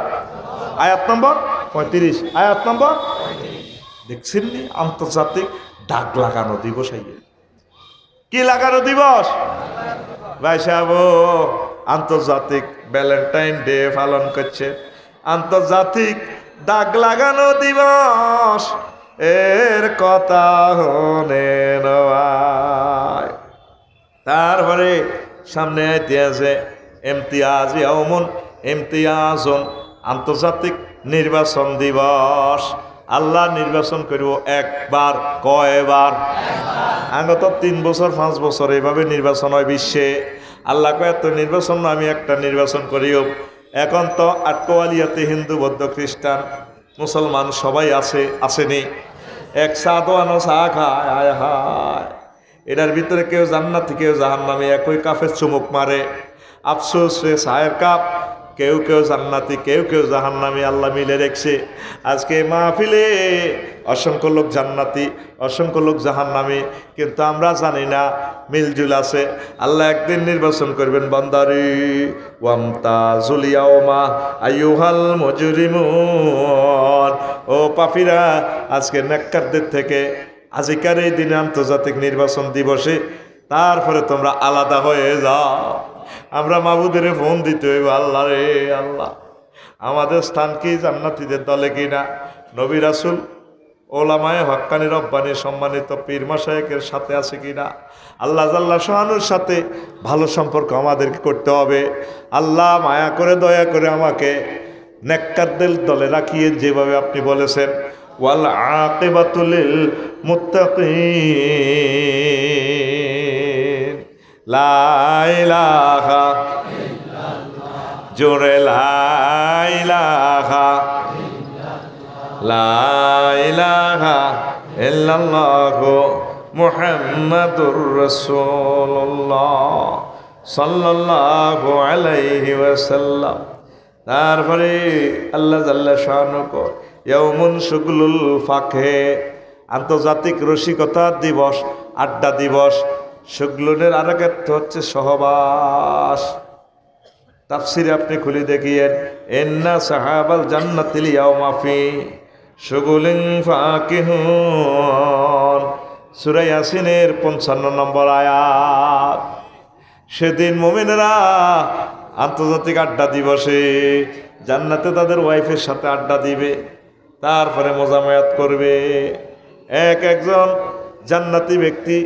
[SPEAKER 1] আয়াত নম্বর 35, আয়াত নম্বর। দেখছেন নি আন্তর্জাতিক দাগ লাগানো দিবস আইয়ে। কি লাগানো দিবস? ভাই সাহেব আন্তর্জাতিক ভ্যালেন্টাইন ডে পালন করছে। আন্তর্জাতিক দাগ লাগানো দিবস এর কথা হনে নয়। তারপরে সামনে আইতে আছে ইমতিয়াজ ইয়াউমুন ইমতিয়াজুন, আন্তর্জাতিক নির্বাচন দিবস। আল্লাহ নির্বাচন করব একবার, কয়বার? আগত 3 বছর 5 বছর এইভাবে নির্বাচন হয় বিশ্বে। আল্লাহ কয় এত নির্বাচন আমি একটা নির্বাচন করিও। এখন তো আটকোয়ালিয়াতে হিন্দু বৌদ্ধ খ্রিস্টান মুসলমান সবাই আসেনি, এক সাদো আনো চা খায়, আয় হায়। এটার ভিতরে কেউ জান্নাতি কেউ জাহান্নামী, একই কাফের চুমুক মারে। আফসোস রে চায়ের কাপ, কেউ কেউ জান্নাতি কেউ কেউ জাহান্নামী, আল্লাহ মিলে রেখেছে। আজকে মাহফিলে অসংখ্য লোক জান্নাতি অসংখ্য লোক জাহান্নামী, কিন্তু আমরা জানি না মিলজুল আছে। আল্লাহ একদিন নির্বাচন করবেন বান্দারে, ওয়ামতাজুল ইয়াওমা আইয়ুহাল মুজরিমুন, ও পাপীরা আজকে নেককারদের থেকে আজিকার এই দিনে আন্তর্জাতিক নির্বাচন দিবসে তারপরে তোমরা আলাদা হয়ে যাও। আমরা মাবুদের ফোন দিতে হইব, আল্লাহ রে আল্লাহ, আমাদের স্থান কি জান্নাতীদের দলে কিনা, নবী রাসূল ওলামায়ে হক্কানি রব্বানি সম্মানিত পীর মাশায়েখের সাথে আছে কিনা। আল্লাহ জাল্লা শাহানুর সাথে ভালো সম্পর্ক আমাদেরকে করতে হবে। আল্লাহ মায়া করে দয়া করে আমাকে নেককারদের দলে রাখিয়ে যেভাবে আপনি বলেছেন, ওয়াল আকিবাতু লিল মুত্তাকিন, লা ইলাহা ইল্লাল্লাহ, জোরে লা ইলাহা লা ইলাহা ইল্লাল্লাহ মুহাম্মাদুর রাসূলুল্লাহ সাল্লাল্লাহু আলাইহি ওয়াসাল্লাম। তারপরে আল্লাহ জাল্লা শানুকু ইয়াউমুন শুগলুল ফাকে, আন্তর্জাতিক রসিকতা দিবস, আড্ডা দিবস। শুগলুনের আরেক অর্থ হচ্ছে সহবাস। তাফসিরে আপনি খুলে দেখিয়েন, ইন্না সাহাবাল জান্নাতিল ইয়াউমা ফি শুগুলিন ফাকিহুন, সূরা ইয়াসিনের 55 নম্বর আয়াত। সেদিন মুমিনেরা আন্তর্জাতিক আড্ডা দিবসে জান্নাতে তাদের ওয়াইফের সাথে আড্ডা দিবে, তারপরে মোজামায়াত করবে। একজন জান্নাতি ব্যক্তি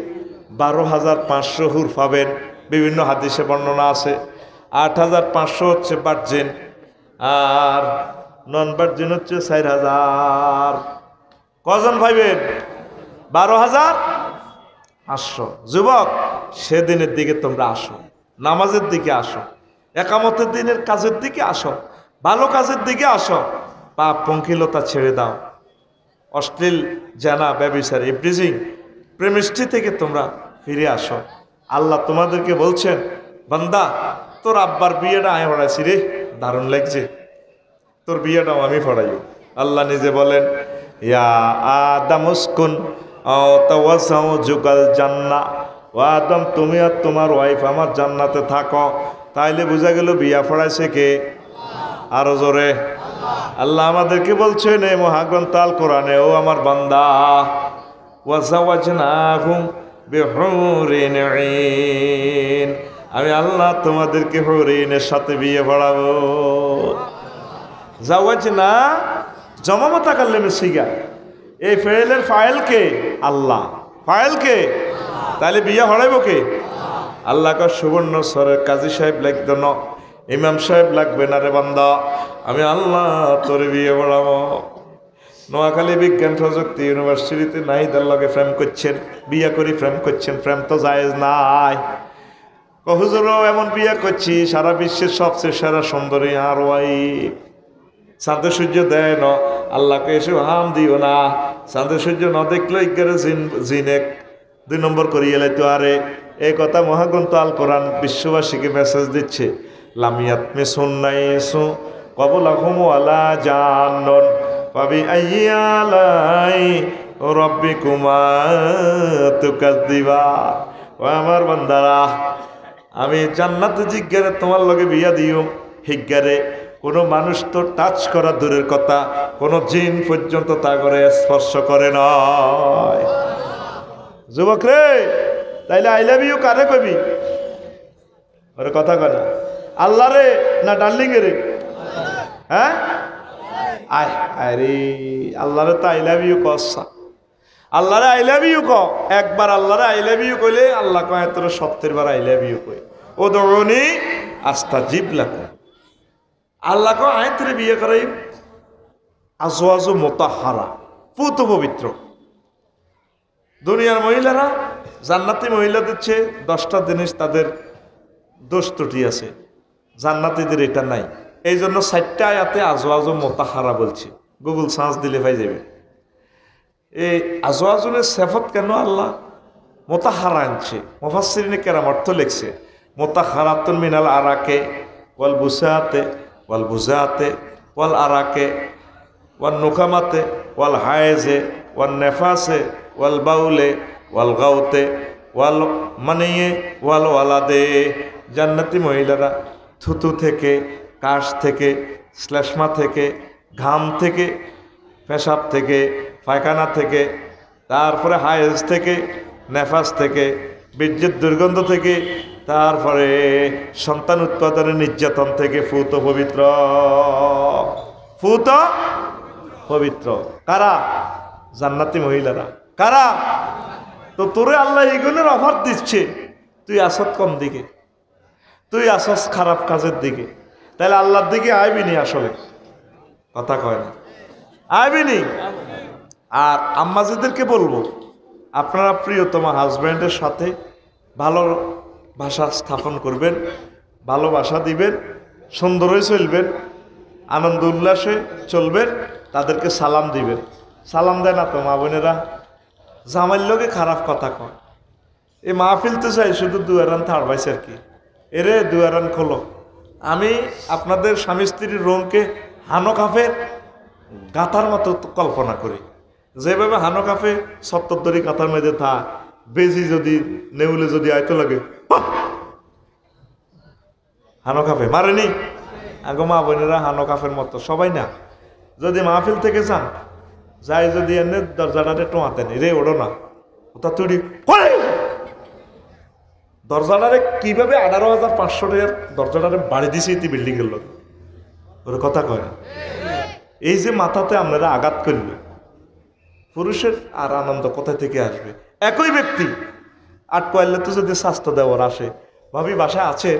[SPEAKER 1] 12,500 হুর পাবেন, বিভিন্ন হাদিসে বর্ণনা আছে। 8,500 হচ্ছে ভার্জিন, আর নন ভার্জিন হচ্ছে 4,000। কজন ভাইবেন? 12,500। যুবক, সেদিনের দিকে তোমরা আসো, নামাজের দিকে আসো, একামতের দিনের কাজের দিকে আসো, ভালো কাজের দিকে আসো। পাপ পঙ্কিলতা ছেড়ে দাও, অশ্লীল জানা ব্যভিচার ইভরিজিং প্রেমিষ্টি থেকে তোমরা ফিরে আসো। আল্লাহ তোমাদেরকে বলছেন, বান্দা তোর আব্বার বিয়েটা আমি পড়াইছি রে, দারুণ লাগছে, তোর বিয়েটাও আমি পড়াইও। আল্লাহ নিজে বলেন, ইয়া আদম উসকুন তাওয়াসাউ যুগাল জান্নাহ, ও আদম তুমি আর তোমার ওয়াইফ আমার জান্নাতে থাকো। তাইলে বোঝা গেল বিয়া পড়াইছে কে? আরো জোরে। আল্লাহ আমাদেরকে বলছেন এই মহাগ্রন্থ আল কোরআনে, ও আমার বান্দা, ওয়াজাওয়াজনাহুম বিহুরিন ঈন, আমি আল্লাহ তোমাদেরকে হুরিনের সাথে বিয়ে পড়াবো। জাওয়াজনা জমামতা কাল্লেমে সিগা, এই ফেলের ফাইল কে? আল্লাহ। ফাইল কে? তাহলে বিয়ে পড়াইব কে? আল্লাহ কা সুবর্ণ স্বরের কাজী সাহেব লাগবে না, ইমাম সাহেব লাগবে না রে বান্দা, আমি আল্লাহ তোর বিয়ে পড়াবো। নোয়াখালী বিজ্ঞান প্রযুক্তি ইউনিভার্সিটিতে নাহিদার লগে প্রেম করছেন, বিয়ে করি প্রেম করছেন, প্রেম তো জায়েজ নাই। হুজুরও এমন বিয়ে করছি, সারা বিশ্বের সবচেয়ে সেরা সুন্দরী আর ওয়াইফ। চাঁদের সূর্য দেয় না, আল্লাহকে এসে হাম দিও না। চাঁদের সূর্য না দেখলে জিনে 2 নম্বর করিয়ে লাইতো। আরে এই কথা মহাগ্রন্থ আল কোরআন বিশ্ববাসীকে মেসেজ দিচ্ছে, লামিয়াত মে সুন্নাইসু কবলাহুম ওয়ালা জান্নান পাবি আইয়ালাই রাব্বিকুমা তুকাযযিবা। ও আমার বান্দারা, আমি জান্নাতে জিজ্ঞারে তোমার লগে বিয়া দিও, হিজ্ঞারে কোনো মানুষ তো টাচ করা দূরের কথা, কোনো জিন পর্যন্ত তা করে স্পর্শ করে নয়। যুবক রে, তাইলে আই লাভ ইউ কারে কবি? ওরে কথা কয় না, আল্লাহ রে না ডার্লিং রে? হ্যাঁ, আয় আরে আল্লাহরে তো আই লাভ ইউ কসা, আল্লাহরে আই লাভ ইউ ক, একবার আল্লাহরে আই লাভ ইউ কইলে আল্লাহ কয় তোর 70 বার আই লাভ ইউ কই। ও দৌড়নি আস্তাজিব লাকুম, আল্লাহ কয় আয় তোরে বিয়ে করাই আজওয়াজু মুতাহহারা, পুত পবিত্র। দুনিয়ার মহিলারা জান্নাতি মহিলাদের চেয়ে 10টা জিনিস তাদের দোষ ত্রুটি আছে, জান্নাতীদের এটা নাই। এই জন্য 4টা আয়াতে আজওয়াজু মুতাহহারা বলছে, গুগল সার্চ দিলে পাই যাবে। এই আজওয়াজুলের সেফত কেন আল্লাহ মুতাহহারা আনছে, মুফাসসিরিনে কেরাম অর্থ লিখছে মুতাহহারাতুন মিনাল আরাকে ওয়াল বুসাতে ওয়াল বুজাতে ওয়াল আরাকে ওয়াল নুকামাতে ওয়াল হায়েজে ওয়াল নেফাসে ওয়াল বাউলে ওয়াল গাউতে ওয়াল মানিয়ে ওয়াল ওয়ালাদে। জান্নাতি মহিলারা থুতু থেকে, কাশ থেকে, শ্লেষ্মা থেকে, ঘাম থেকে, পেশাব থেকে, পায়খানা থেকে, তারপরে হায়েজ থেকে, নেফাস থেকে, বীর্যের দুর্গন্ধ থেকে, তারপরে সন্তান উৎপাদনের নির্যাতন থেকে ফুত পবিত্র, ফুত পবিত্র। কারা? জান্নাতি মহিলারা। কারা? তো তোরে আল্লাহ এইগুলোর অফার দিচ্ছে, তুই আসত কম দিকে, তুই আসস খারাপ কাজের দিকে, তাহলে আল্লাহর দিকে আইবিনি। আসলে কথা কয় না, আইবিনি। আর আম্মাজিদেরকে বলবো, আপনারা প্রিয়তমা হাজব্যান্ডের সাথে ভালো ভাষা স্থাপন করবেন, ভালোবাসা দিবেন, সুন্দরই চলবেন, আনন্দ উল্লাসে চলবেন, তাদেরকে সালাম দিবেন। সালাম দেয় না তো মা বোনেরা, জামাইর লোকে খারাপ কথা কয়। এই মাহফিল তো চাই শুধু দুয়ারান থাড়বাইছে আর কি, এরে দুয়ারান খোলো। আমি আপনাদের স্বামী স্ত্রীর রোমকে হানো কাফের গাথার মতো কল্পনা করি, যেভাবে হানো কাফে 70 কাতার মধ্যে থা বেজি যদি নেউলে যদি আয়তো লাগে হানো কাফে মারেনি। আগো মা বোনেরা হানো কাফের মতো সবাই না, যদি মাহফিল থেকে যান যাই যদি এনে দরজাটাতে টোঁয়াতেন, রে ওড়ো না ওটা তুই দরজাটারে কিভাবে 18,500 টাকার দরজাটারে বাড়ি দিছে ইতি বিল্ডিং এর লোক, ওর কথা কয় না। এই যে মাথাতে আপনারা আঘাত করল, পুরুষের আর আনন্দ কোথা থেকে আসবে? একই ব্যক্তি আটকোয়াইলে তো যদি স্বাস্থ্য দেওয়ার আসে, ভাবি বাসায় আছে,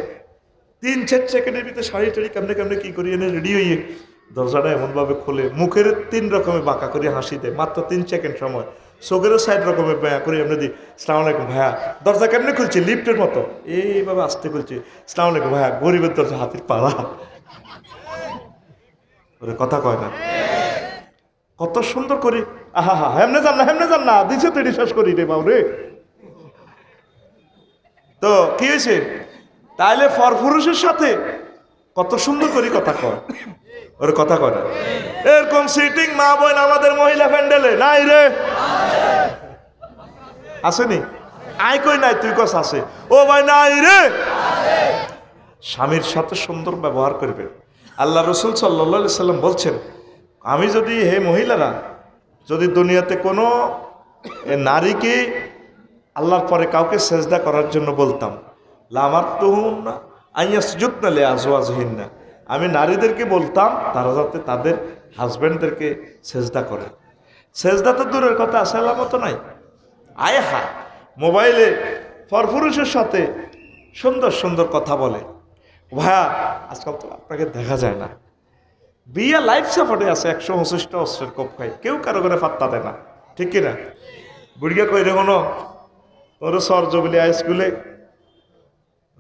[SPEAKER 1] 3-4 সেকেন্ডের ভিতরে শাড়ি টাড়ি কেমনে কেমনে কি করি এনে রেডি হইয়ে দরজাটা এমনভাবে খোলে, মুখের 3 রকমের বাঁকা করে হাসি দেয়, মাত্র 3 সেকেন্ড সময়, চোখেরও 60 রকমের বাঁকা করে এমনি দিই, আসসালামু আলাইকুম ভাইয়া, দরজা কেমনে খুলছে লিফটের মতো, এইভাবে আসতে খুলছে, আসসালামু আলাইকুম ভাইয়া, গরিবের দরজা হাতির পাড়া, ওরে কথা কয় না। কত সুন্দর করে আহা হা হেমনে যান না দিছে তো শেষ করি রে বাবু রে। তো কি হয়েছে? তাইলে পরপুরুষের সাথে কত সুন্দর করে কথা কয়, ওর কথা কয় না। এরকম সিটিং মা বোন আমাদের মহিলা প্যান্ডেলে নাই রে, আসেনি? আই কই নাই, তুই কস আছে, ও ভাই নাই রে। স্বামীর সাথে সুন্দর ব্যবহার করবে। আল্লাহ রসুল সাল্লাল্লাহু আলাইহি সাল্লাম বলছেন, আমি যদি হে মহিলারা যদি দুনিয়াতে কোনো নারীকে আল্লাহর পরে কাউকে সেজদা করার জন্য বলতাম, লামারতুহুন্না আইয়াসজুদনা লিআজওয়াজিহিন্না, আমি নারীদেরকে বলতাম তারা যাতে তাদের হাজব্যান্ডদেরকে সেজদা করে। সেজদা তো দূরের কথা, সালামত নাই। আয় হা মোবাইলে পরপুরুষের সাথে সুন্দর সুন্দর কথা বলে। ভাইয়া আজকাল তো আপনাকে দেখা যায় না, বিয়ে লাইফ সাপোর্টে আছে, 129টা অস্ত্রের কোপ খাই, কেউ কারো করে পাত্তা দেয় না, ঠিক কিনা? বুড়িয়া কই রে কোনো তোর সরজবলি হাই স্কুলে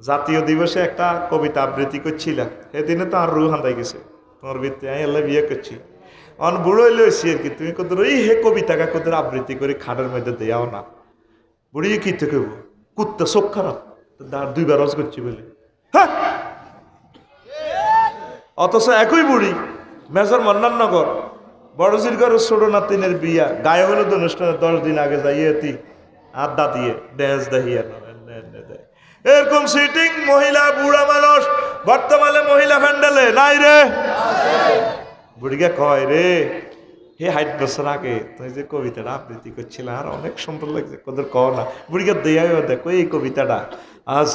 [SPEAKER 1] জাতীয় দিবসে একটা কবিতা আবৃত্তি করছিলাম, সেদিনে তো আর রু হান্দাই গেছে তোমার বৃত্তি, আমি এল্লা বিয়ে করছি, অন বুড়ো লইছি আর কি, তুমি কত ওই হে কবিতাকে কত আবৃত্তি করে খাটের মধ্যে দেয়াও না। বুড়িয়ে কি থেকে কুত্তা চোখ খারাপ, 2বার রস করছি বলে, হ্যাঁ। অথচ একই বুড়ি মেজর মন্নাননগর বড়জির ঘরের ছোট নাতিনের বিয়া, গায়ে হলুদ অনুষ্ঠানে 10 দিন আগে যাইয়েতি আড্ডা দিয়ে ড্যান্স দেখিয়ে দেয়। এরকম সিটিং মহিলা বুড়া মানুষ বর্তমানে মহিলা প্যান্ডেলে নাই রে। বুড়িকে কয় রে, হে 60 বছর আগে তুই যে কবিতাটা আবৃত্তি করছিল আর অনেক সুন্দর লাগছে, কোদের কও না। বুড়িকে দেয়াও দেখো এই কবিতাটা, আজ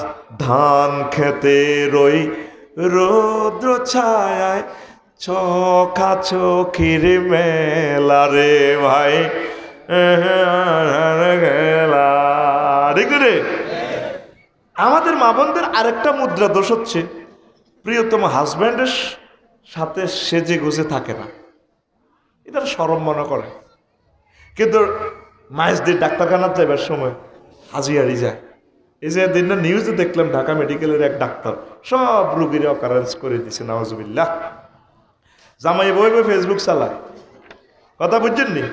[SPEAKER 1] ধান খেতে রই রৌদ্র ছায়ায় চোখা চোখির মেলা রে ভাই রে। আমাদের মা বোনদের আরেকটা মুদ্রা দোষ হচ্ছে, প্রিয়তম হাজব্যান্ডের সাথে সেজে গুজে থাকে না, এটা শরম মনে করে। কিন্তু মাইজ দিয়ে ডাক্তারখানার যাইবার সময় হাজিয়ারি যায়। এই যে দিন না নিউজে দেখলাম ঢাকা মেডিকেলের এক ডাক্তার সব রুগীর অকারেন্স করে দিছে, নাউজুবিল্লাহ। জামাই বই বই ফেসবুক চালায়, কথা বুঝছেন নি?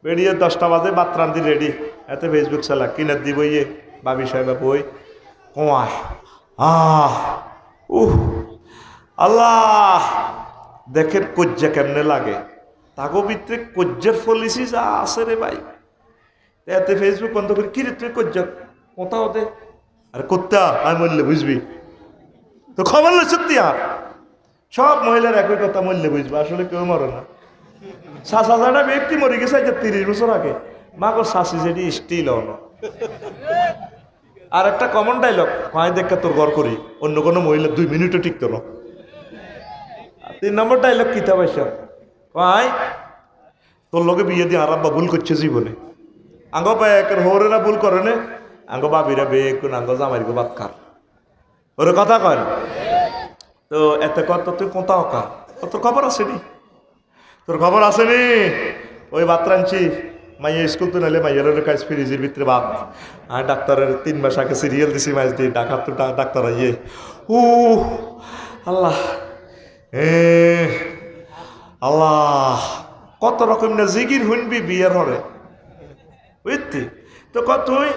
[SPEAKER 1] বেরিয়ে 10টা বাজে বাতরান্দি রেডি, এতে ফেসবুক চালা কিনে দিব ইয়ে বাবি সাহেব বই কমায় আল্লাহ দেখেন কজ্জা কেমনে লাগে, তাগো ভিতরে কজ্জার পলিসি যা আছে রে ভাই। এতে ফেসবুক বন্ধ করি, কি রে তুই কজ্জা কোথাও দে, আরে কোথা আমি বললে বুঝবি তো খবর লো সত্যি। আর সব মহিলার একই কথা বললে বুঝবে, আসলে কেউ মরে না। শাশাটা ব্যক্তি মরে গেছে 30 বছর আগে, মা গো শাশি যেটি স্টিল হলো। আর একটা কমন ডায়লগ, মায় দেখা তোর ঘর করি, অন্য কোনো মহিলা 2 মিনিটও টিকতো না। 3 নম্বর ডায়লগ কিতা পয়সা, ভাই তোর লোকে বিয়ে দিয়ে আর আব্বা ভুল করছে জীবনে, আঙ্গ পায়ের হরেরা ভুল করে নে, আঙ্গ বাবিরা বেয়ে কোন আঙ্গ জামাই গো বাদ খার ওরে কথা কয়। তো এতে কত তুই কোথাও কা, তোর খবর আসেনি, তোর খবর আসেনি। ওই বাত রাঁধছি মাইয়া স্কুল তো নাইলে মাইয়ার কাজ ফ্রিজের ভিতরে ভাত, আর ডাক্তারের 3 মাস আগে সিরিয়াল দিছি মাছ দিয়ে ডাকার তো ডাক্তার আইয়ে আল্লাহ আল্লাহ কত রকম না জিগির হুনবি বিয়ের হরে বুঝতি। তো কত তুই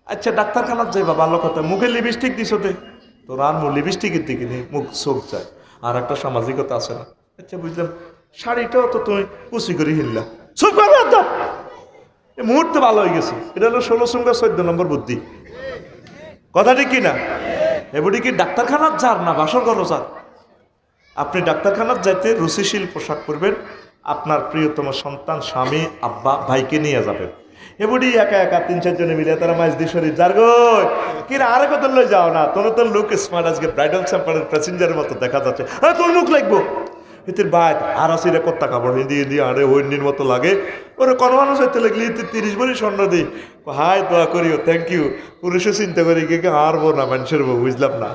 [SPEAKER 1] আচ্ছা ডাক্তারখানার যাইবা ভালো কথা, মুখে লিপস্টিক দিস দে, তোর আর লিপস্টিকের দিকে নেই, মুখ চোখ যায়। আর একটা সামাজিকতা আছে না, আচ্ছা বুঝলাম শাড়িটাও তো তুমি কুচি করে হিললা, চুপ করো একদম। এই মুহূর্তে ভালো হয়ে গেছে, এটা হলো 16 সংখ্যা 14 নম্বর বুদ্ধি, কথা ঠিক কিনা? এবারে কি ডাক্তারখানার যার না বাসর ঘর যার? আপনি ডাক্তারখানার যাইতে রুচিশীল পোশাক পরবেন, আপনার প্রিয়তম সন্তান স্বামী আব্বা ভাইকে নিয়ে যাবেন। এবারে একা একা 3-4 জনে মিলে তারা মাছ দিয়ে শরীর যার গো কিনা আরে কত লই যাও না, তোর লুক স্মার্ট, আজকে ব্রাইডাল স্যাম্পারের প্যাসেঞ্জারের মতো দেখা যাচ্ছে, হ্যাঁ তোর মুখ লাগবো এতে বাদ আর আসিরে কত্তা কাপড় হিন্দি হিন্দি আরে হইন্ডির মতো লাগে। ওরে কোন মানুষ হইতে লাগলি 30 ভরি স্বর্ণ দিই, হাই দোয়া করিও থ্যাংক ইউ। পুরুষে চিন্তা করি কে হারবো না মানুষের বউ, বুঝলাম না।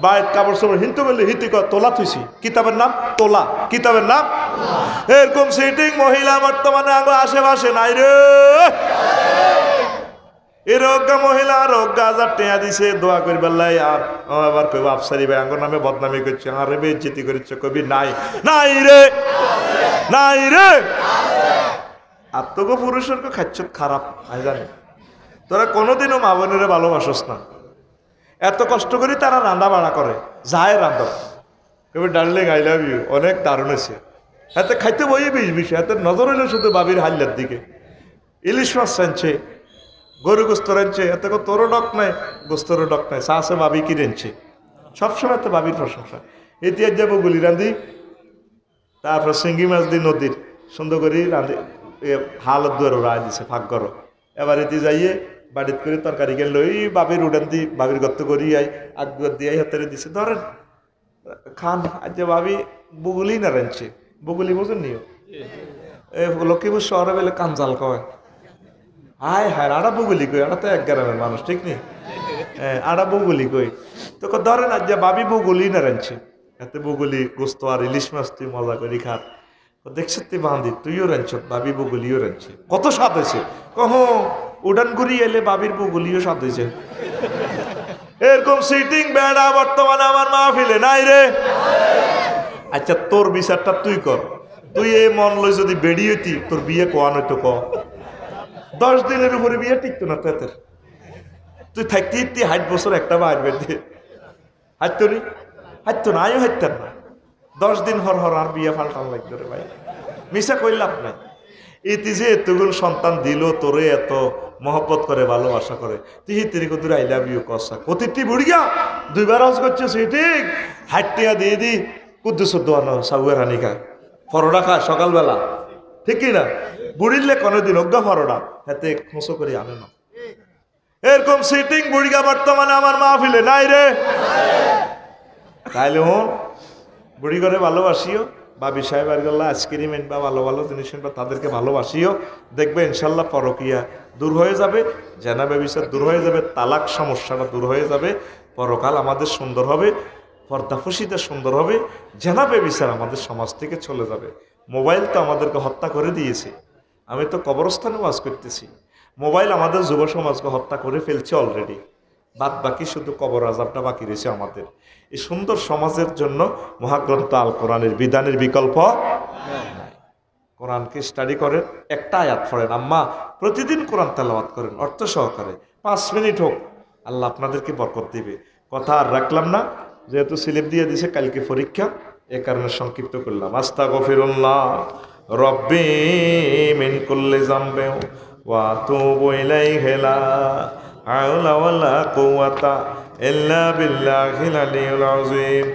[SPEAKER 1] বাইত কাপড় সাপড় হিন্তু বললে হিতি তোলা থুইছি, কিতাবের নাম তোলা, কিতাবের নাম। এরকম সিটিং মহিলা বর্তমানে আগে আশেপাশে নাই রে। এই রোগা মহিলা রোগা 1000 টাকা দিছে দোয়া করবার লাই, আর আবার কইব আফসারি ভাই আঙ্গর নামে বদনামি করছে, আরে বেইজ্জতি করছে, কবি নাই নাই রে নাই রে। আর তোকে পুরুষের খাচ্ছ খারাপ আমি জানি, তোরা কোনোদিনও মা বোনেরা ভালোবাসস না, এত কষ্ট করি তারা রান্না বাড়া করে, যায় রান্ধব কবি ডার্লিং আই লাভ ইউ, অনেক দারুণ হয়েছে। এতে খাইতে বই বিষ এতে নজর হইল শুধু বাবির হাল্লার দিকে। ইলিশ মাছ রাঁধছে, গরু গোস্ত রাঁধছে, এত তোরও ডক নাই গোস্তরও ডক নাই, চাষে বাবি কি রেঁধছে, সবসময় তো বাবির প্রশংসা। ইতিহাস যাবো গুলি রাঁধি, তারপর শিঙ্গি মাছ দিই নদীর সুন্দর করে রাঁধি, হালত দুয়ারও রায় দিছে ফাঁক করো। এবার এতে যাইয়ে বাড়িতে করে তরকারি গেল ওই বাবির উড়ান দি, বাবির গর্ত করি আই আগ দিয়ে হাতেরে দিছে, ধরেন খান। আজ ভাবি বগুলি না রাঁধছে, বগুলি বোঝেন নিও লক্ষ্মীপুর শহরে বেলে কাঞ্জাল কয়, হায় হায় আড়া বগুলি কই, আড়া তো 1 গ্রামের মানুষ ঠিক নেই, আড়া বগুলি কই। তো ধরেন আজ বাবি বগুলি না রাঁধছে, এতে বগুলি গোস্ত আর ইলিশ মাছ তুই মজা করি খা, দেখছ তুই বাঁধি তুইও রাঁধছ, বাবি বগুলিও রাঁধছে, কত স্বাদ হয়েছে। কহ উড়ান ঘুরি এলে বাবির বগুলিও স্বাদ হয়েছে। এরকম সিটিং বেড়া বর্তমানে আমার মাহফিলে নাই রে। আচ্ছা তোর বিচারটা তুই কর, তুই এই মন লই যদি বেড়ি হইতি তোর বিয়ে কোয়ান হইতো ক, 10 দিনের উপরে বিয়ে টিকতো না তোর, তুই থাকতে 60 বছর একটা বাইর বেঁধে হাঁটতো নি, হাঁটতো না, আমিও হাঁটতাম না। 10 দিন হর হর আর বিয়ে ফাল্টান লাগতো রে ভাই, মিশা কইলাম না। ইতি যে এতগুলো সন্তান দিল তোরে, এত মহব্বত করে ভালোবাসা করে, তুই হিতির কত আই লাভ ইউ কসা কতিটি বুড়িয়া 2 বার হজ করছে, সেটিং হাঁটিয়া দিয়ে দি কুদ্দুস দোয়ানো সাউয়ের হানি খা ফরোডা খা সকালবেলা, ঠিক কিনা? বুড়িলে কোনোদিন অজ্ঞা ফরোডা হাতে খোঁসো করে আনে না। এরকম সিটিং বুড়িয়া বর্তমানে আমার মাহফিলে নাই রে। তাইলে হন বুড়ি ঘরে ভালোবাসিও, বাবি সাহেবের গল্লা আইসক্রিম এনবা, ভালো ভালো জিনিস এনবা, তাদেরকে ভালোবাসিও। দেখবে ইনশাল্লাহ পরকিয়া দূর হয়ে যাবে, জেনা ব্যভিচার দূর হয়ে যাবে, তালাক সমস্যাটা দূর হয়ে যাবে, পরকাল আমাদের সুন্দর হবে, পর্দাফসিতে সুন্দর হবে, জেনা ব্যভিচার আমাদের সমাজ থেকে চলে যাবে। মোবাইল তো আমাদেরকে হত্যা করে দিয়েছে। আমি তো কবরস্থানে ওয়াজ করতেছি, মোবাইল আমাদের যুব সমাজকে হত্যা করে ফেলছে অলরেডি। বাদ বাকি শুধু কবর আযাবটা বাকি রয়েছে আমাদের। এই সুন্দর সমাজের জন্য মহাগ্রন্থ আল কোরআনের বিধানের বিকল্প নাই। কোরআনকে স্টাডি করেন, একটা আয়াত পড়েন, আম্মা প্রতিদিন কোরআন তেলাওয়াত করেন অর্থ সহকারে, 5 মিনিট হোক, আল্লাহ আপনাদেরকে বরকত দিবে। কথা আর রাখলাম না, যেহেতু স্লিপ দিয়ে দিছে কালকে পরীক্ষা, এ কারণে সংক্ষিপ্ত করলাম। আস্তাগফিরুল্লাহ রব্বি মিন কুল্লি যামবিন ওয়া আতুবু ইলাইহি লা হাওলা ওয়ালা কুওয়াতা ইল্লা বিল্লাহিল আলিয়্যিল আযীম।